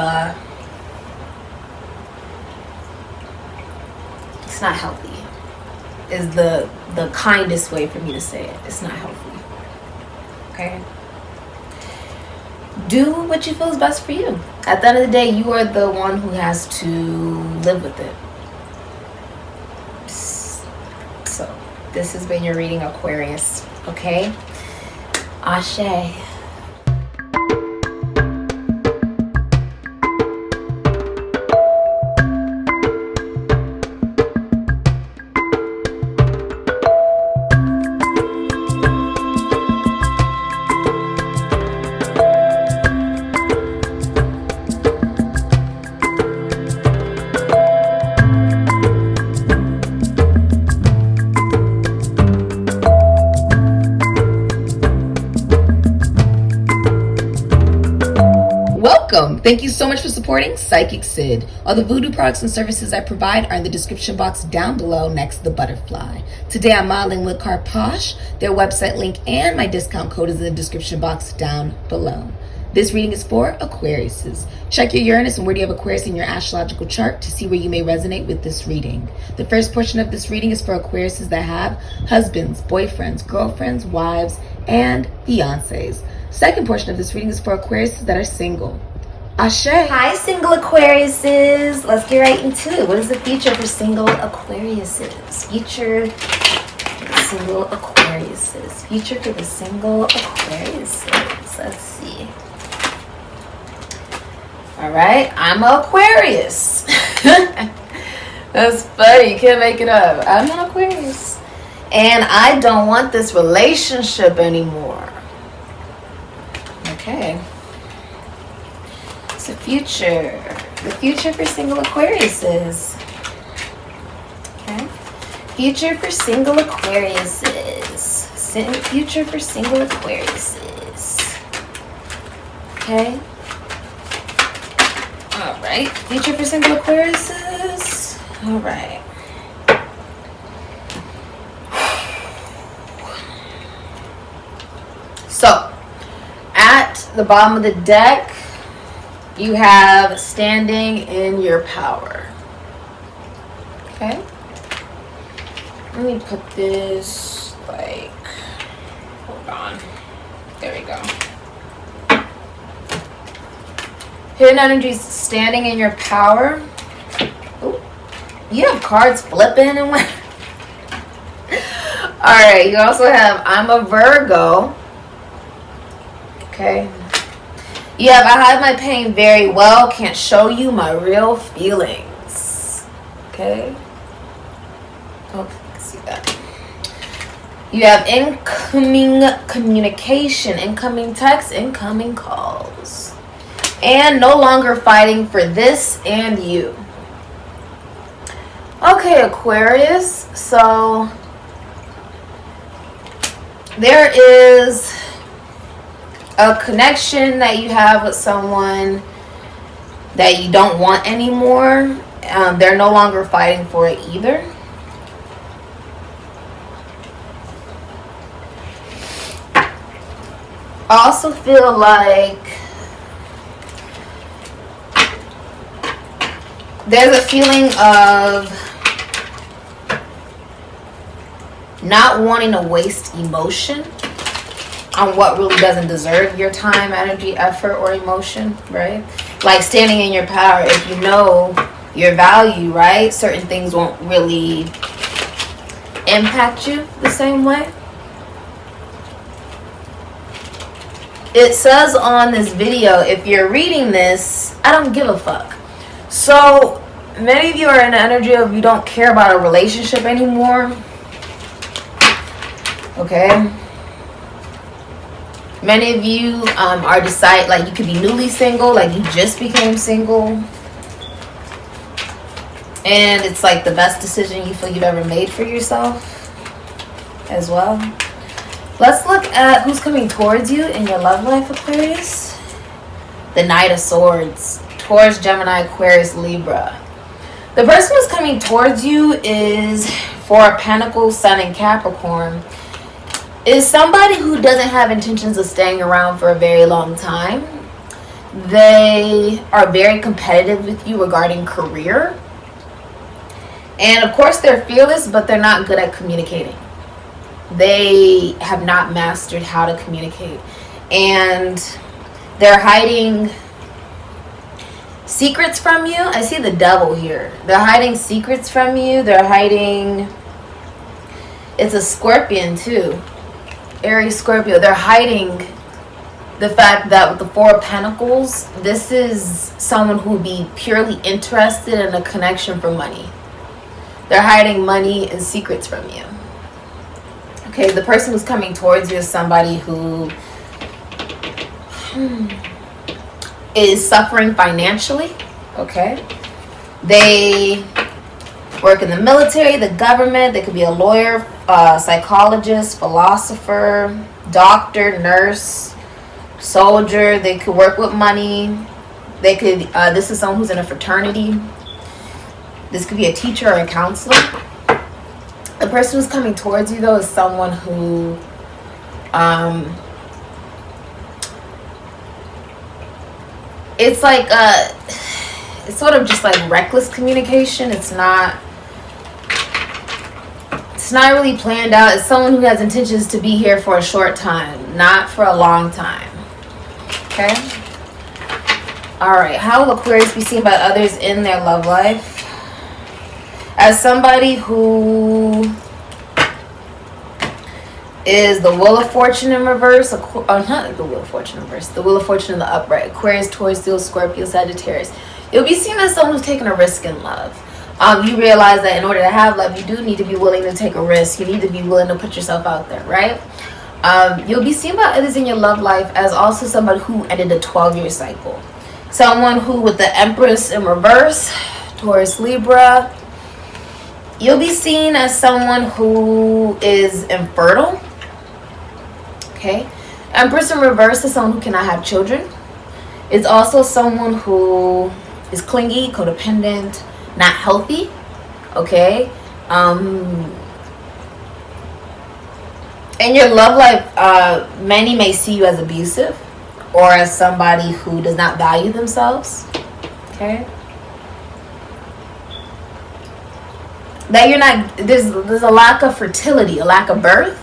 it's not healthy. Is the kindest way for me to say it. It's not healthy. Okay. Do what you feel is best for you. At the end of the day, you are the one who has to live with it. So, this has been your reading, Aquarius. Okay? Ashe. Welcome. Thank you so much for supporting Sikiksyd. All the voodoo products and services I provide are in the description box down below next to the butterfly. Today I'm modeling with CASHAPP. Their website link and my discount code is in the description box down below. This reading is for Aquariuses. Check your Uranus and where do you have Aquarius in your astrological chart to see where you may resonate with this reading. The first portion of this reading is for Aquariuses that have husbands, boyfriends, girlfriends, wives, and fiancés. Second portion of this reading is for Aquariuses that are single. Ashe. Hi, single Aquariuses. Let's get right into it. What is the future for single Aquariuses? Future for the single Aquariuses. Future for the single Aquariuses. Let's see. All right, I'm an Aquarius. That's funny. You can't make it up. I'm an Aquarius. And I don't want this relationship anymore. Okay. So the future for single Aquariuses. Okay. Future for single Aquariuses. Future for single Aquariuses. Okay. All right. Future for single Aquariuses. All right. So, at the bottom of the deck, you have standing in your power. Okay? Let me put this like, hold on. There we go. Hidden energies standing in your power. Ooh, you have cards flipping and what? Alright, you also have I'm a Virgo. Okay. You have I hide my pain very well, can't show you my real feelings. Okay. Oh, see that. You have incoming communication, incoming texts, incoming calls. And no longer fighting for this and you. Okay, Aquarius. So there is a connection that you have with someone that you don't want anymore. They're no longer fighting for it either. I also feel like there's a feeling of not wanting to waste emotion on what really doesn't deserve your time, energy, effort, or emotion, right? Like standing in your power. If you know your value, right? Certain things won't really impact you the same way. It says on this video, if you're reading this, I don't give a fuck. So many of you are in the energy of you don't care about a relationship anymore. Okay. Many of you are like you could be newly single, like you just became single. And it's like the best decision you feel you've ever made for yourself as well. Let's look at who's coming towards you in your love life, Aquarius. the Knight of Swords, Taurus, Gemini, Aquarius, Libra. The person who's coming towards you is Four of Pentacles, Sun, and Capricorn. Is somebody who doesn't have intentions of staying around for a very long time. They are very competitive with you regarding career. And of course they're fearless, but they're not good at communicating. They have not mastered how to communicate. And they're hiding secrets from you. I see the devil here. They're hiding secrets from you. They're hiding... It's a Scorpion too. Aries, Scorpio. They're hiding the fact that with the Four of Pentacles, this is someone who would be purely interested in a connection for money. They're hiding money and secrets from you. Okay, the person who's coming towards you is somebody who is suffering financially. Okay. They work in the military, the government. They could be a lawyer, psychologist, philosopher, doctor, nurse, soldier. They could work with money. They could, this is someone who's in a fraternity. This could be a teacher or a counselor. The person who's coming towards you, though, is someone who it's like it's sort of just like reckless communication. It's not really planned out. It's someone who has intentions to be here for a short time, not for a long time. Okay? Alright, how will Aquarius be seen by others in their love life? As somebody who is the Wheel of Fortune in reverse, not the Wheel of Fortune in reverse, the Wheel of Fortune in the upright, Aquarius, Taurus, Leo, Scorpio, Sagittarius. You'll be seen as someone who's taking a risk in love. You realize that in order to have love, you do need to be willing to take a risk. You need to be willing to put yourself out there, right? You'll be seen by others in your love life as also somebody who ended a 12-year cycle. Someone who, with the Empress in reverse, Taurus, Libra, you'll be seen as someone who is infertile. Okay? Empress in reverse is someone who cannot have children. It's also someone who is clingy, codependent, not healthy. Okay? In your love life, many may see you as abusive or as somebody who does not value themselves. Okay? That you're not, there's a lack of fertility, a lack of birth.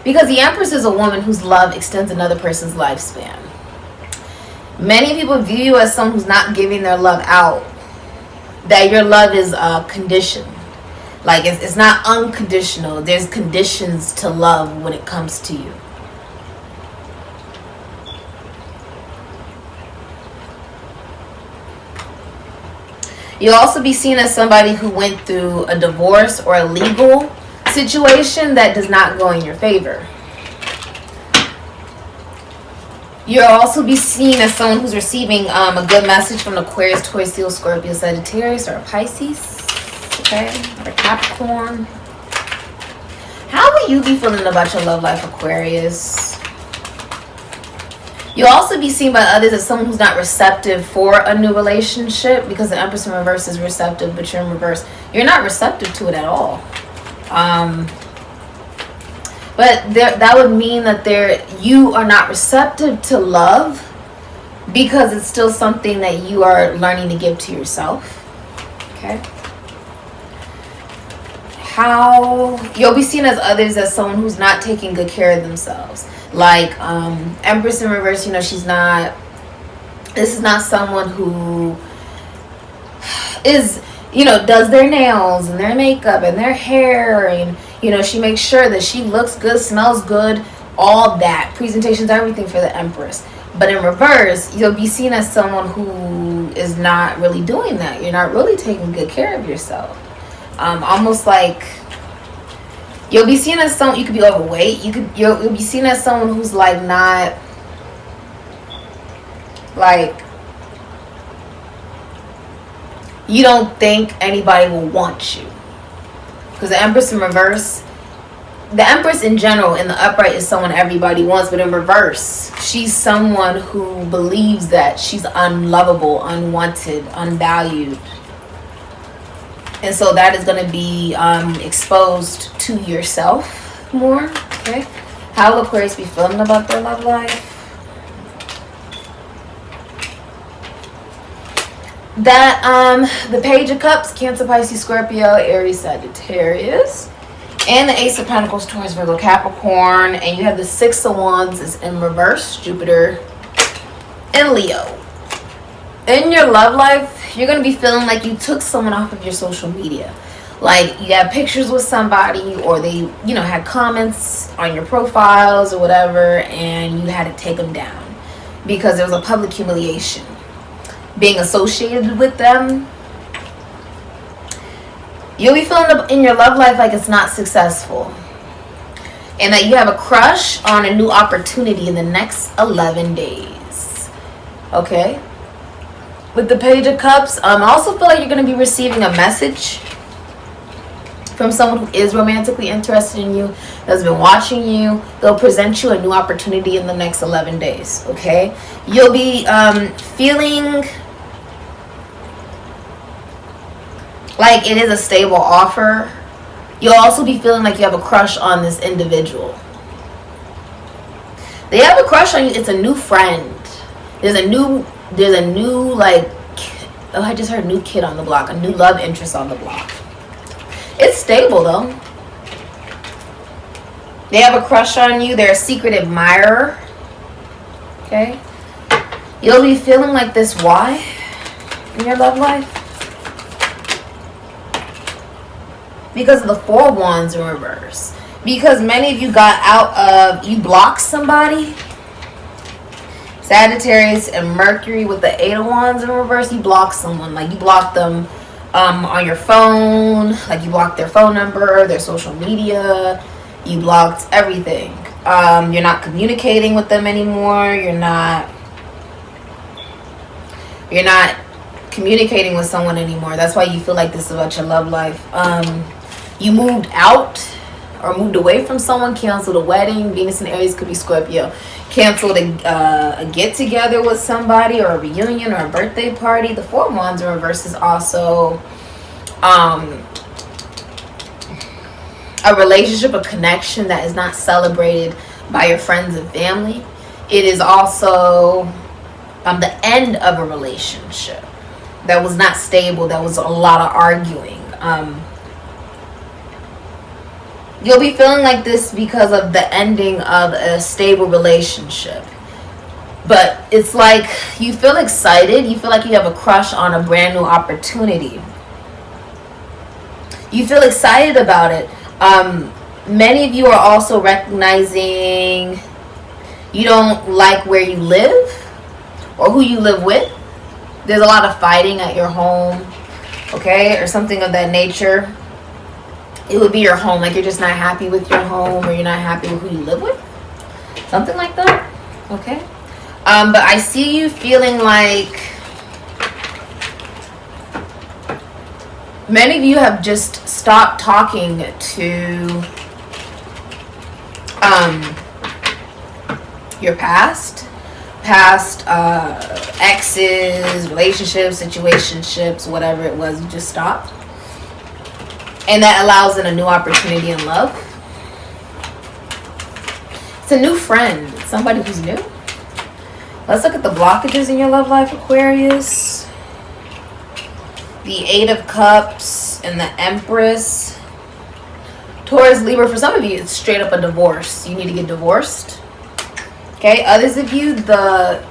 Because the Empress is a woman whose love extends another person's lifespan. Many people view you as someone who's not giving their love out. That your love is conditioned. Like it's not unconditional. There's conditions to love when it comes to you. You'll also be seen as somebody who went through a divorce or a legal situation that does not go in your favor. You'll also be seen as someone who's receiving a good message from Aquarius, Taurus, Leo, Scorpio, Sagittarius, or a Pisces. Okay, or a Capricorn. How will you be feeling about your love life, Aquarius? You'll also be seen by others as someone who's not receptive for a new relationship, because the Empress in reverse is receptive, but you're in reverse. You're not receptive to it at all. But that would mean that you are not receptive to love because it's still something that you are learning to give to yourself. Okay. How you'll be seen as others as someone who's not taking good care of themselves. Like Empress in reverse, you know, this is not someone who is, you know, does their nails and their makeup and their hair, and you know, she makes sure that she looks good, smells good, all that. Presentations, everything for the Empress. But in reverse, you'll be seen as someone who is not really doing that. You're not really taking good care of yourself. Almost like you'll be seen as someone, you could be overweight. You'll be seen as someone who's like not like, you don't think anybody will want you. Because the Empress in reverse, the Empress in general in the upright is someone everybody wants, but in reverse, she's someone who believes that she's unlovable, unwanted, unvalued. And so that is going to be exposed to yourself more. Okay. How will Aquarius be feeling about their love life? That the Page of Cups, Cancer, Pisces, Scorpio, Aries, Sagittarius, and the Ace of Pentacles, Taurus, Virgo, Capricorn, and you have the Six of Wands is in reverse, Jupiter and Leo. In your love life, you're going to be feeling like you took someone off of your social media. Like you have pictures with somebody, or they, you know, had comments on your profiles or whatever, and you had to take them down because there was a public humiliation being associated with them. You'll be feeling in your love life like it's not successful, and that you have a crush on a new opportunity in the next 11 days. Okay. With the Page of Cups, I also feel like you're going to be receiving a message from someone who is romantically interested in you, that's been watching you. They'll present you a new opportunity in the next 11 days. Okay. You'll be feeling like it is a stable offer. You'll also be feeling like you have a crush on this individual. They have a crush on you. It's a new friend. There's a new like, oh, I just heard new kid on the block, a new love interest on the block. It's stable though. They have a crush on you. They're a secret admirer. Okay. You'll be feeling like this. Why? In your love life? Because of the Four of Wands in reverse. Because many of you got out of, you blocked somebody. Sagittarius and Mercury with the Eight of Wands in reverse. You blocked someone. Like you blocked them on your phone. Like you blocked their phone number, their social media. You blocked everything. You're not communicating with them anymore. You're not communicating with someone anymore. That's why you feel like this is about your love life. You moved out or moved away from someone, canceled a wedding. Venus in Aries could be Scorpio. Canceled a get-together with somebody, or a reunion, or a birthday party. The Four of Wands in reverse is also a relationship, a connection that is not celebrated by your friends and family. It is also the end of a relationship that was not stable, that was a lot of arguing. You'll be feeling like this because of the ending of a stable relationship. But it's like you feel excited. You feel like you have a crush on a brand new opportunity. You feel excited about it. Many of you are also recognizing you don't like where you live or who you live with. There's a lot of fighting at your home, okay, or something of that nature. It would be your home, like you're just not happy with your home, or you're not happy with who you live with, something like that. Okay. But I see you feeling like many of you have just stopped talking to your past exes, relationships, situationships, whatever it was. You just stopped. And that allows in a new opportunity in love. It's a new friend. It's somebody who's new. Let's look at the blockages in your love life, Aquarius. The Eight of Cups and the Empress. Taurus, Libra. For some of you, it's straight up a divorce. You need to get divorced. Okay. Others of you, the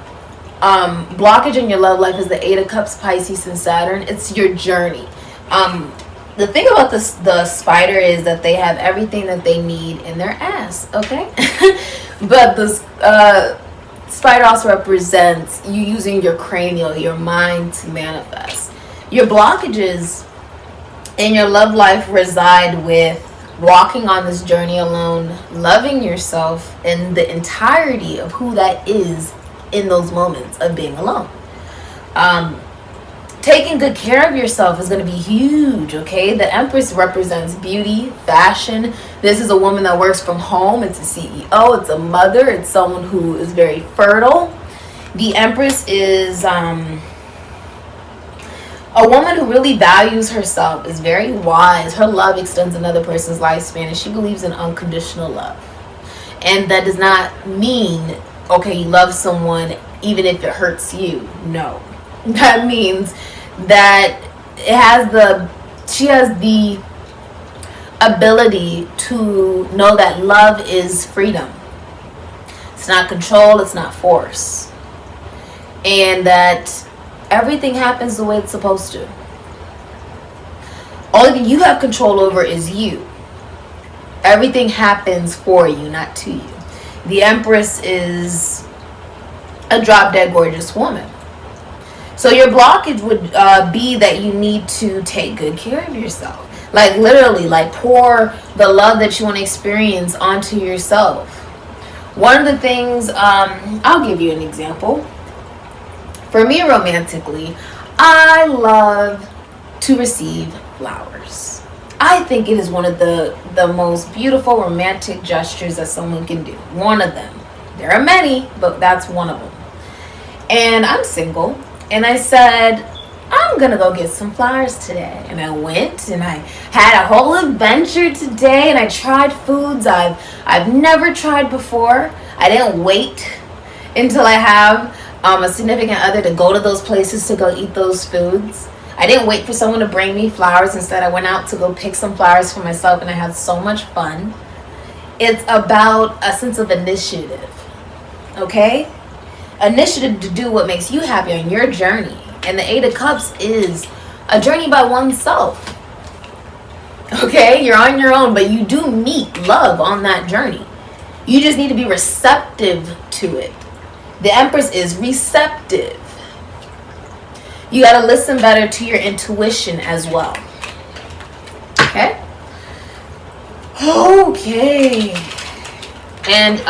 blockage in your love life is the Eight of Cups, Pisces, and Saturn. It's your journey. The thing about the spider is that they have everything that they need in their ass, okay? But the spider also represents you using your cranial, your mind to manifest. Your blockages in your love life reside with walking on this journey alone, loving yourself in the entirety of who that is in those moments of being alone. taking good care of yourself is going to be huge, okay? The Empress represents beauty, fashion. This is a woman that works from home. It's a CEO. It's a mother. It's someone who is very fertile. The Empress is a woman who really values herself, is very wise. Her love extends another person's lifespan, and she believes in unconditional love. And that does not mean, okay, you love someone even if it hurts you. No. That means that she has the ability to know that love is freedom. It's not control, it's not force. And that everything happens the way it's supposed to. Only thing you have control over is you. Everything happens for you, not to you. The Empress is a drop-dead gorgeous woman. So your blockage would be that you need to take good care of yourself. Like literally, like pour the love that you want to experience onto yourself. One of the things, I'll give you an example. For me, romantically, I love to receive flowers. I think it is one of the most beautiful romantic gestures that someone can do. One of them. There are many, but that's one of them. And I'm single. And I said, I'm going to go get some flowers today. And I went and I had a whole adventure today. And I tried foods I've never tried before. I didn't wait until I have a significant other to go to those places to go eat those foods. I didn't wait for someone to bring me flowers. Instead, I went out to go pick some flowers for myself. And I had so much fun. It's about a sense of initiative. Okay? Initiative to do what makes you happy on your journey. And the Eight of Cups is a journey by oneself. Okay? You're on your own, but you do meet love on that journey. You just need to be receptive to it. The Empress is receptive. You got to listen better to your intuition as well. Okay? Okay. And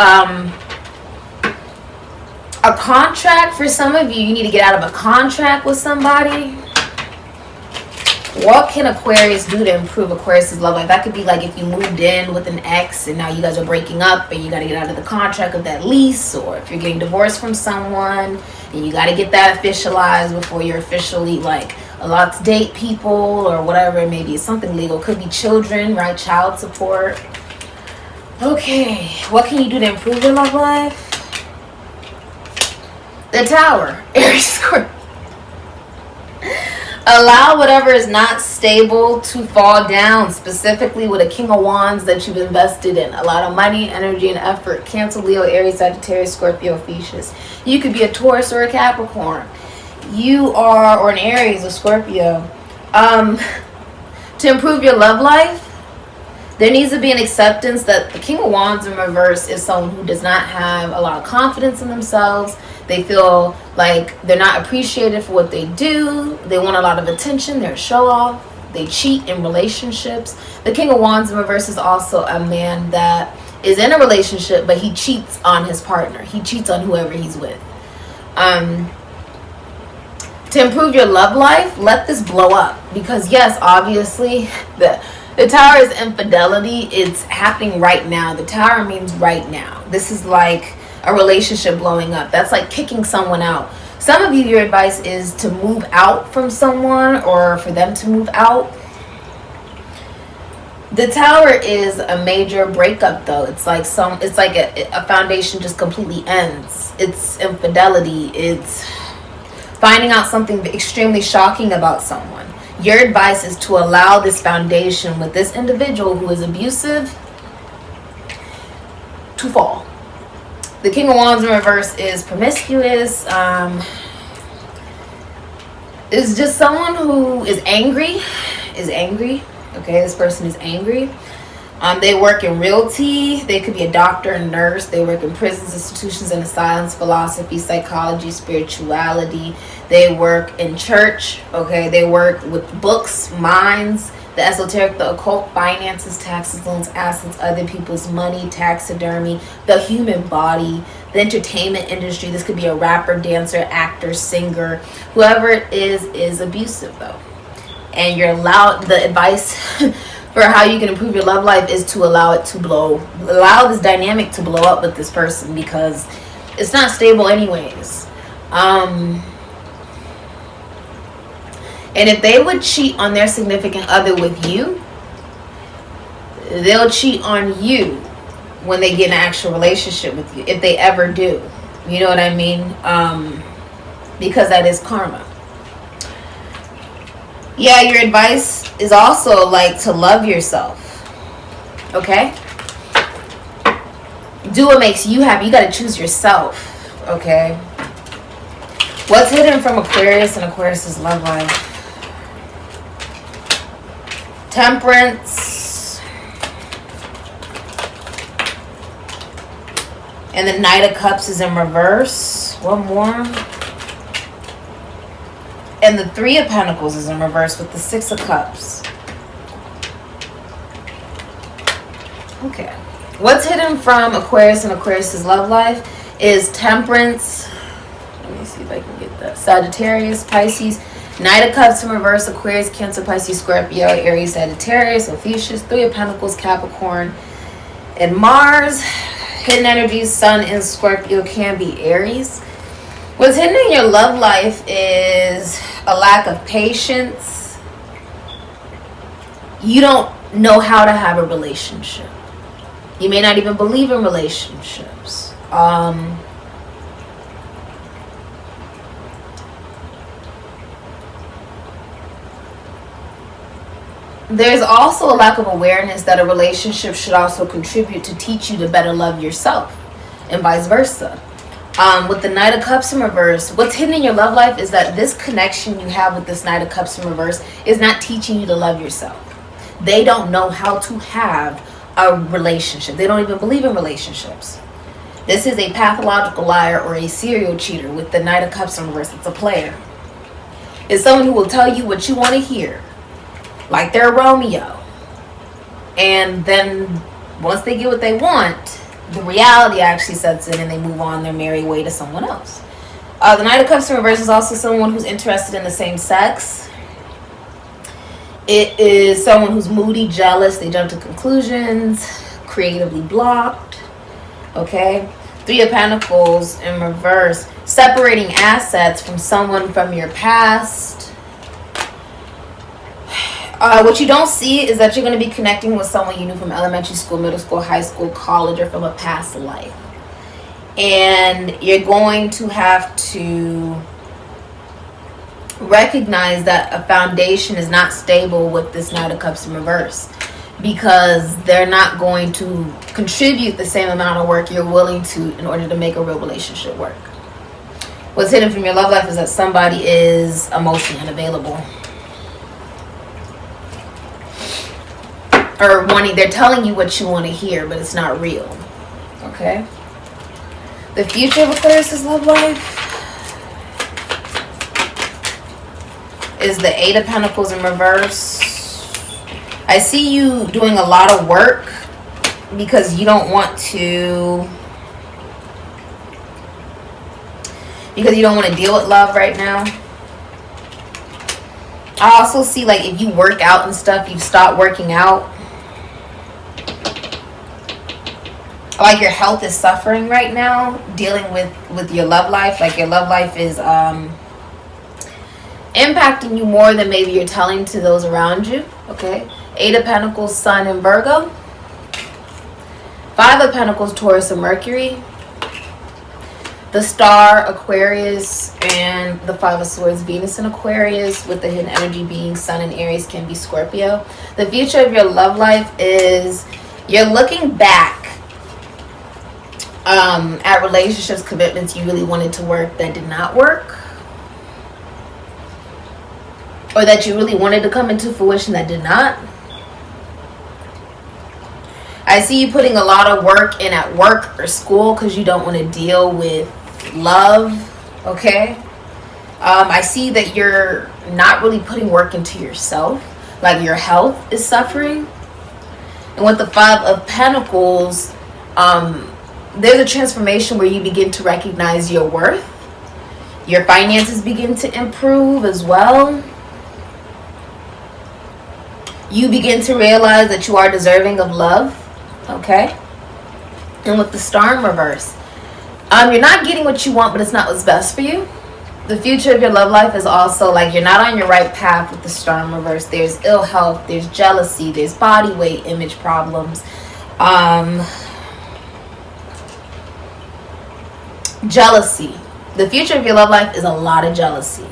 a contract for some of you need to get out of a contract with somebody. What can Aquarius do to improve Aquarius's love life? That could be like if you moved in with an ex and now you guys are breaking up and you got to get out of the contract of that lease, or if you're getting divorced from someone and you got to get that officialized before you're officially like allowed to date people or whatever it may be. It's something legal. Could be children, right? Child support. Okay, what can you do to improve your love life? The Tower, Aries, Scorpio. Allow whatever is not stable to fall down, specifically with a King of Wands that you've invested in. A lot of money, energy, and effort. Cancer, Leo, Aries, Sagittarius, Scorpio, Thesis. You could be a Taurus or a Capricorn. You are, or an Aries or Scorpio. To improve your love life, there needs to be an acceptance that the King of Wands in reverse is someone who does not have a lot of confidence in themselves. They feel like they're not appreciated for what they do. They want a lot of attention. They're a show-off. They cheat in relationships. The King of Wands in reverse is also a man that is in a relationship, but he cheats on his partner. He cheats on whoever he's with. To improve your love life, let this blow up. Because yes, obviously, the Tower is infidelity. It's happening right now. The Tower means right now. This is like a relationship blowing up. That's like kicking someone out. Some of you, your advice is to move out from someone or for them to move out. The Tower is a major breakup though. It's like a foundation just completely ends. It's infidelity. It's finding out something extremely shocking about someone. Your advice is to allow this foundation with this individual who is abusive to fall. The King of Wands in reverse is promiscuous. Is just someone who is angry. Okay, this person is angry. They work in realty. They could be a doctor, a nurse. They work in prisons, institutions, and asylums, philosophy, psychology, spirituality. They work in church. Okay, they work with books, minds. the esoteric, the occult, finances, taxes, loans, assets, other people's money, taxidermy, the human body, the entertainment industry. This could be a rapper, dancer, actor, singer. Whoever it is abusive though. And you're allowed, the advice for how you can improve your love life is to allow this dynamic to blow up with this person, because it's not stable anyways. And if they would cheat on their significant other with you, they'll cheat on you when they get in an actual relationship with you, if they ever do. You know what I mean? Because that is karma. Yeah, your advice is also like to love yourself. Okay? Do what makes you happy. You got to choose yourself. Okay? What's hidden from Aquarius and Aquarius's love life? Temperance. And the Knight of Cups is in reverse. One more. And the Three of Pentacles is in reverse with the Six of Cups. Okay. What's hidden from Aquarius and Aquarius's love life is Temperance. Let me see if I can get that. Sagittarius, Pisces. Knight of Cups in reverse, Aquarius, Cancer, Pisces, Scorpio, Aries, Sagittarius, Ophiuchus, Three of Pentacles, Capricorn, and Mars. Hidden energies, Sun in Scorpio, can be Aries. What's hidden in your love life is a lack of patience. You don't know how to have a relationship. You may not even believe in relationships. There's also a lack of awareness that a relationship should also contribute to teach you to better love yourself, and vice versa. With the Knight of Cups in reverse, what's hidden in your love life is that this connection you have with this Knight of Cups in reverse is not teaching you to love yourself. They don't know how to have a relationship. They don't even believe in relationships. This is a pathological liar or a serial cheater with the Knight of Cups in reverse. It's a player. It's someone who will tell you what you want to hear, like they're Romeo. And then once they get what they want, the reality actually sets in and they move on their merry way to someone else. The Knight of Cups in reverse is also someone who's interested in the same sex. It is someone who's moody, jealous, they jump to conclusions, creatively blocked. Okay? Three of Pentacles in reverse, separating assets from someone from your past. What you don't see is that you're going to be connecting with someone you knew from elementary school, middle school, high school, college, or from a past life. And you're going to have to recognize that a foundation is not stable with this Knight of Cups in reverse, because they're not going to contribute the same amount of work you're willing to in order to make a real relationship work. What's hidden from your love life is that somebody is emotionally unavailable. Or they're telling you what you want to hear, but it's not real. Okay? The future of Aquarius' love life is the Eight of Pentacles in reverse. I see you doing a lot of work because you don't want to deal with love right now. I also see, like, if you work out and stuff, you've stopped working out. Like your health is suffering right now, dealing with your love life. Like your love life is impacting you more than maybe you're telling to those around you. Okay? Eight of Pentacles, Sun in Virgo. Five of Pentacles, Taurus and Mercury. The Star, Aquarius, and the Five of Swords, Venus in Aquarius, with the hidden energy being Sun in Aries, can be Scorpio. The future of your love life is you're looking back at relationships, commitments you really wanted to work that did not work, or that you really wanted to come into fruition that did not. I see you putting a lot of work in at work or school because you don't want to deal with love. Okay? I see that you're not really putting work into yourself. like your health is suffering. And with the Five of Pentacles, there's a transformation where you begin to recognize your worth. Your finances begin to improve as well. You begin to realize that you are deserving of love. Okay? And with the Star in reverse, you're not getting what you want, but it's not what's best for you. The future of your love life is also like you're not on your right path with the Star in reverse. There's ill health, there's jealousy, there's body weight, image problems. Jealousy. The future of your love life is a lot of jealousy.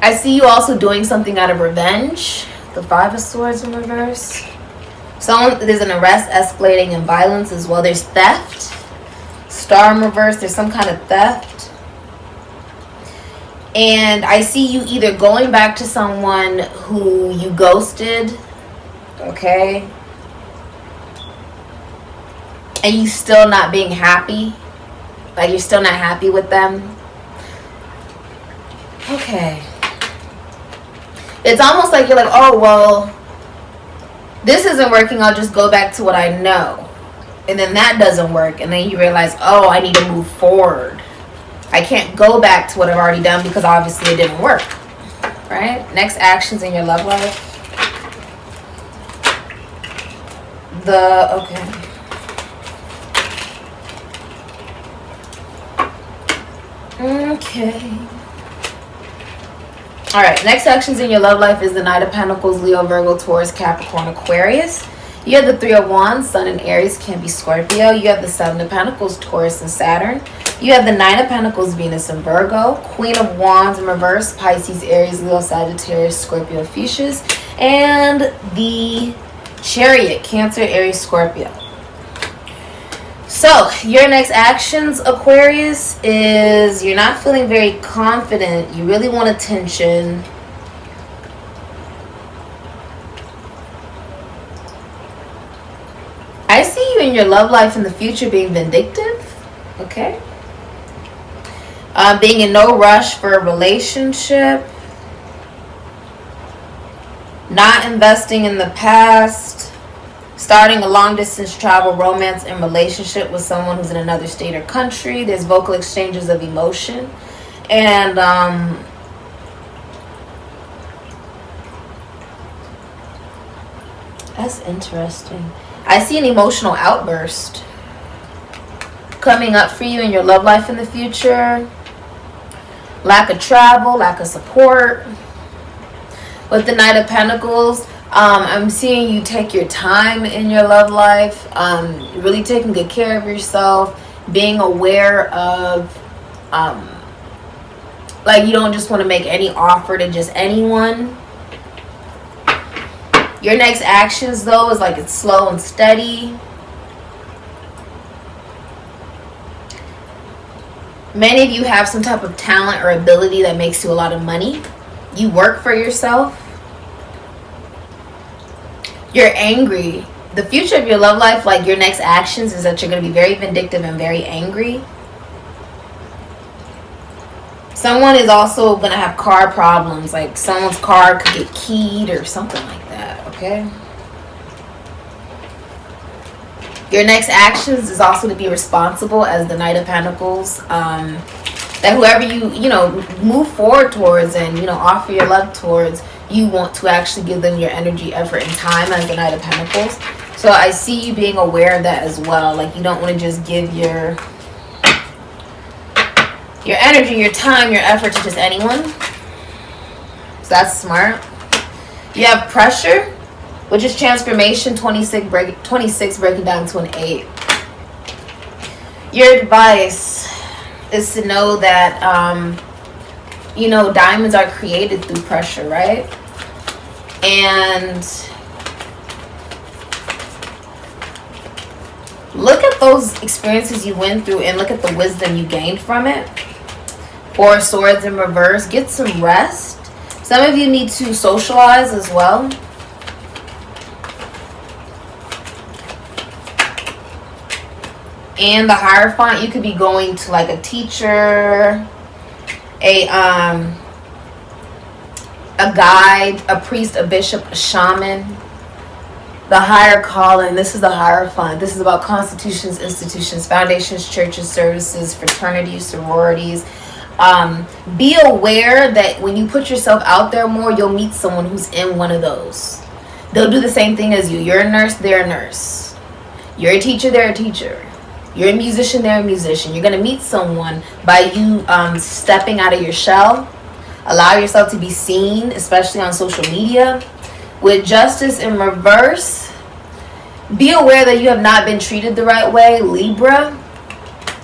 I see you also doing something out of revenge. The Five of Swords in reverse. There's an arrest escalating in violence as well. There's theft. Star in reverse. There's some kind of theft. And I see you either going back to someone who you ghosted. Okay. And you still not being happy. Like you're still not happy with them. Okay. It's almost like you're like, oh, well, this isn't working. I'll just go back to what I know. And then that doesn't work. And then you realize, oh, I need to move forward. I can't go back to what I've already done because obviously it didn't work. Right? Next actions in your love life. Okay. Alright, next actions in your love life is the Knight of Pentacles, Leo, Virgo, Taurus, Capricorn, Aquarius. You have the Three of Wands, Sun and Aries, can be Scorpio. You have the Seven of Pentacles, Taurus and Saturn. You have the Nine of Pentacles, Venus and Virgo. Queen of Wands in reverse, Pisces, Aries, Leo, Sagittarius, Scorpio, Fuchsias. And the Chariot, Cancer, Aries, Scorpio. So, your next actions, Aquarius, is you're not feeling very confident. You really want attention. I see you in your love life in the future being vindictive. Okay. Being in no rush for a relationship. Not investing in the past. Starting a long-distance travel, romance, and relationship with someone who's in another state or country. There's vocal exchanges of emotion. And that's interesting. I see an emotional outburst coming up for you in your love life in the future. Lack of travel, lack of support. With the Knight of Pentacles, I'm seeing you take your time in your love life, really taking good care of yourself, being aware of, like you don't just want to make any offer to just anyone. Your next actions, though, is like it's slow and steady. Many of you have some type of talent or ability that makes you a lot of money. You work for yourself. You're angry. The future of your love life, like your next actions, is that you're going to be very vindictive and very angry. Someone is also going to have car problems. Like someone's car could get keyed or something like that. Okay. Your next actions is also to be responsible as the Knight of Pentacles. That whoever you move forward towards and, offer your love towards, you want to actually give them your energy, effort, and time as the Knight of Pentacles. So I see you being aware of that as well. Like you don't want to just give your energy, your time, your effort to just anyone. So that's smart. You have pressure, which is transformation, 26 breaking down to an 8. Your advice is to know that, diamonds are created through pressure, right? And look at those experiences you went through and look at the wisdom you gained from it. Four of Swords in reverse. Get some rest. Some of you need to socialize as well. and the Hierophant, you could be going to like a teacher, a guide, a priest, a bishop, a shaman. The higher calling, this is the Hierophant. This is about constitutions, institutions, foundations, churches, services, fraternities, sororities. Be aware that when you put yourself out there more, you'll meet someone who's in one of those. They'll do the same thing as you. You're a nurse, they're a nurse. You're a teacher, they're a teacher. You're a musician, they're a musician. You're going to meet someone by you stepping out of your shell. Allow yourself to be seen, especially on social media. With Justice in reverse, be aware that you have not been treated the right way, Libra.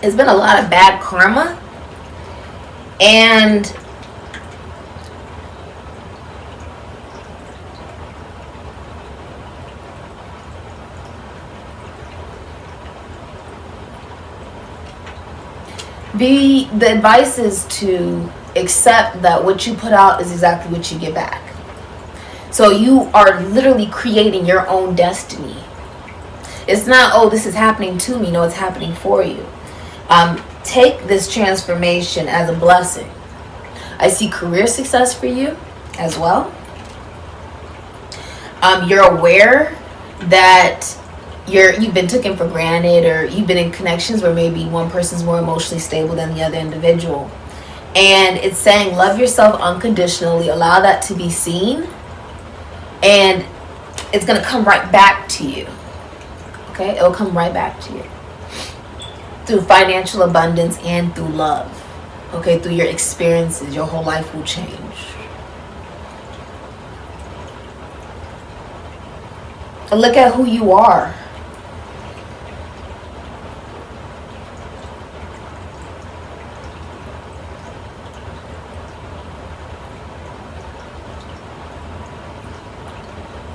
It's been a lot of bad karma. And the advice is to accept that what you put out is exactly what you get back. So you are literally creating your own destiny. It's not, oh, this is happening to me. No, it's happening for you. Take this transformation as a blessing. I see career success for you as well. You're aware that you've been taken for granted, or you've been in connections where maybe one person's more emotionally stable than the other individual. And it's saying love yourself unconditionally, allow that to be seen, and it's going to come right back to you. Okay? It'll come right back to you. Through financial abundance and through love. Okay? Through your experiences, your whole life will change. And look at who you are.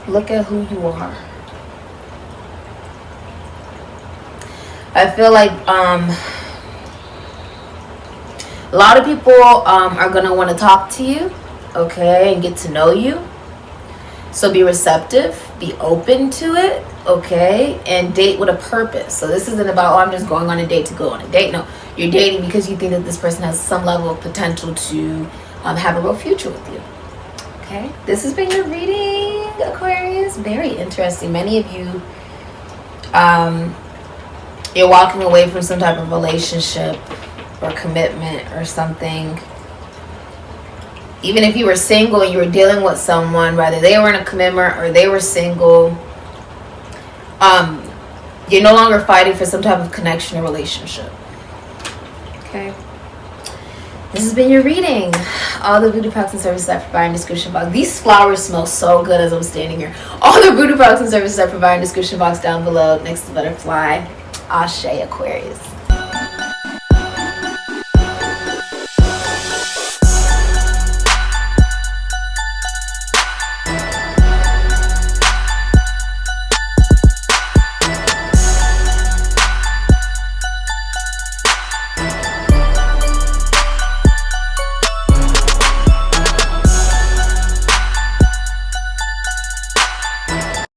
Look at who you are. I feel like a lot of people are going to want to talk to you, okay, and get to know you. So be receptive, be open to it, okay, and date with a purpose. So this isn't about, oh, I'm just going on a date to go on a date. No, you're dating because you think that this person has some level of potential to have a real future with you. Okay, this has been your reading, Aquarius. Very interesting. Many of you, you're walking away from some type of relationship or commitment or something. Even if you were single and you were dealing with someone, whether they were in a commitment or they were single, you're no longer fighting for some type of connection or relationship. Okay. This has been your reading. All the voodoo products and services I provide in the description box. These flowers smell so good as I'm standing here. All the voodoo products and services I provide in the description box down below next to butterfly. Ashe, Aquarius.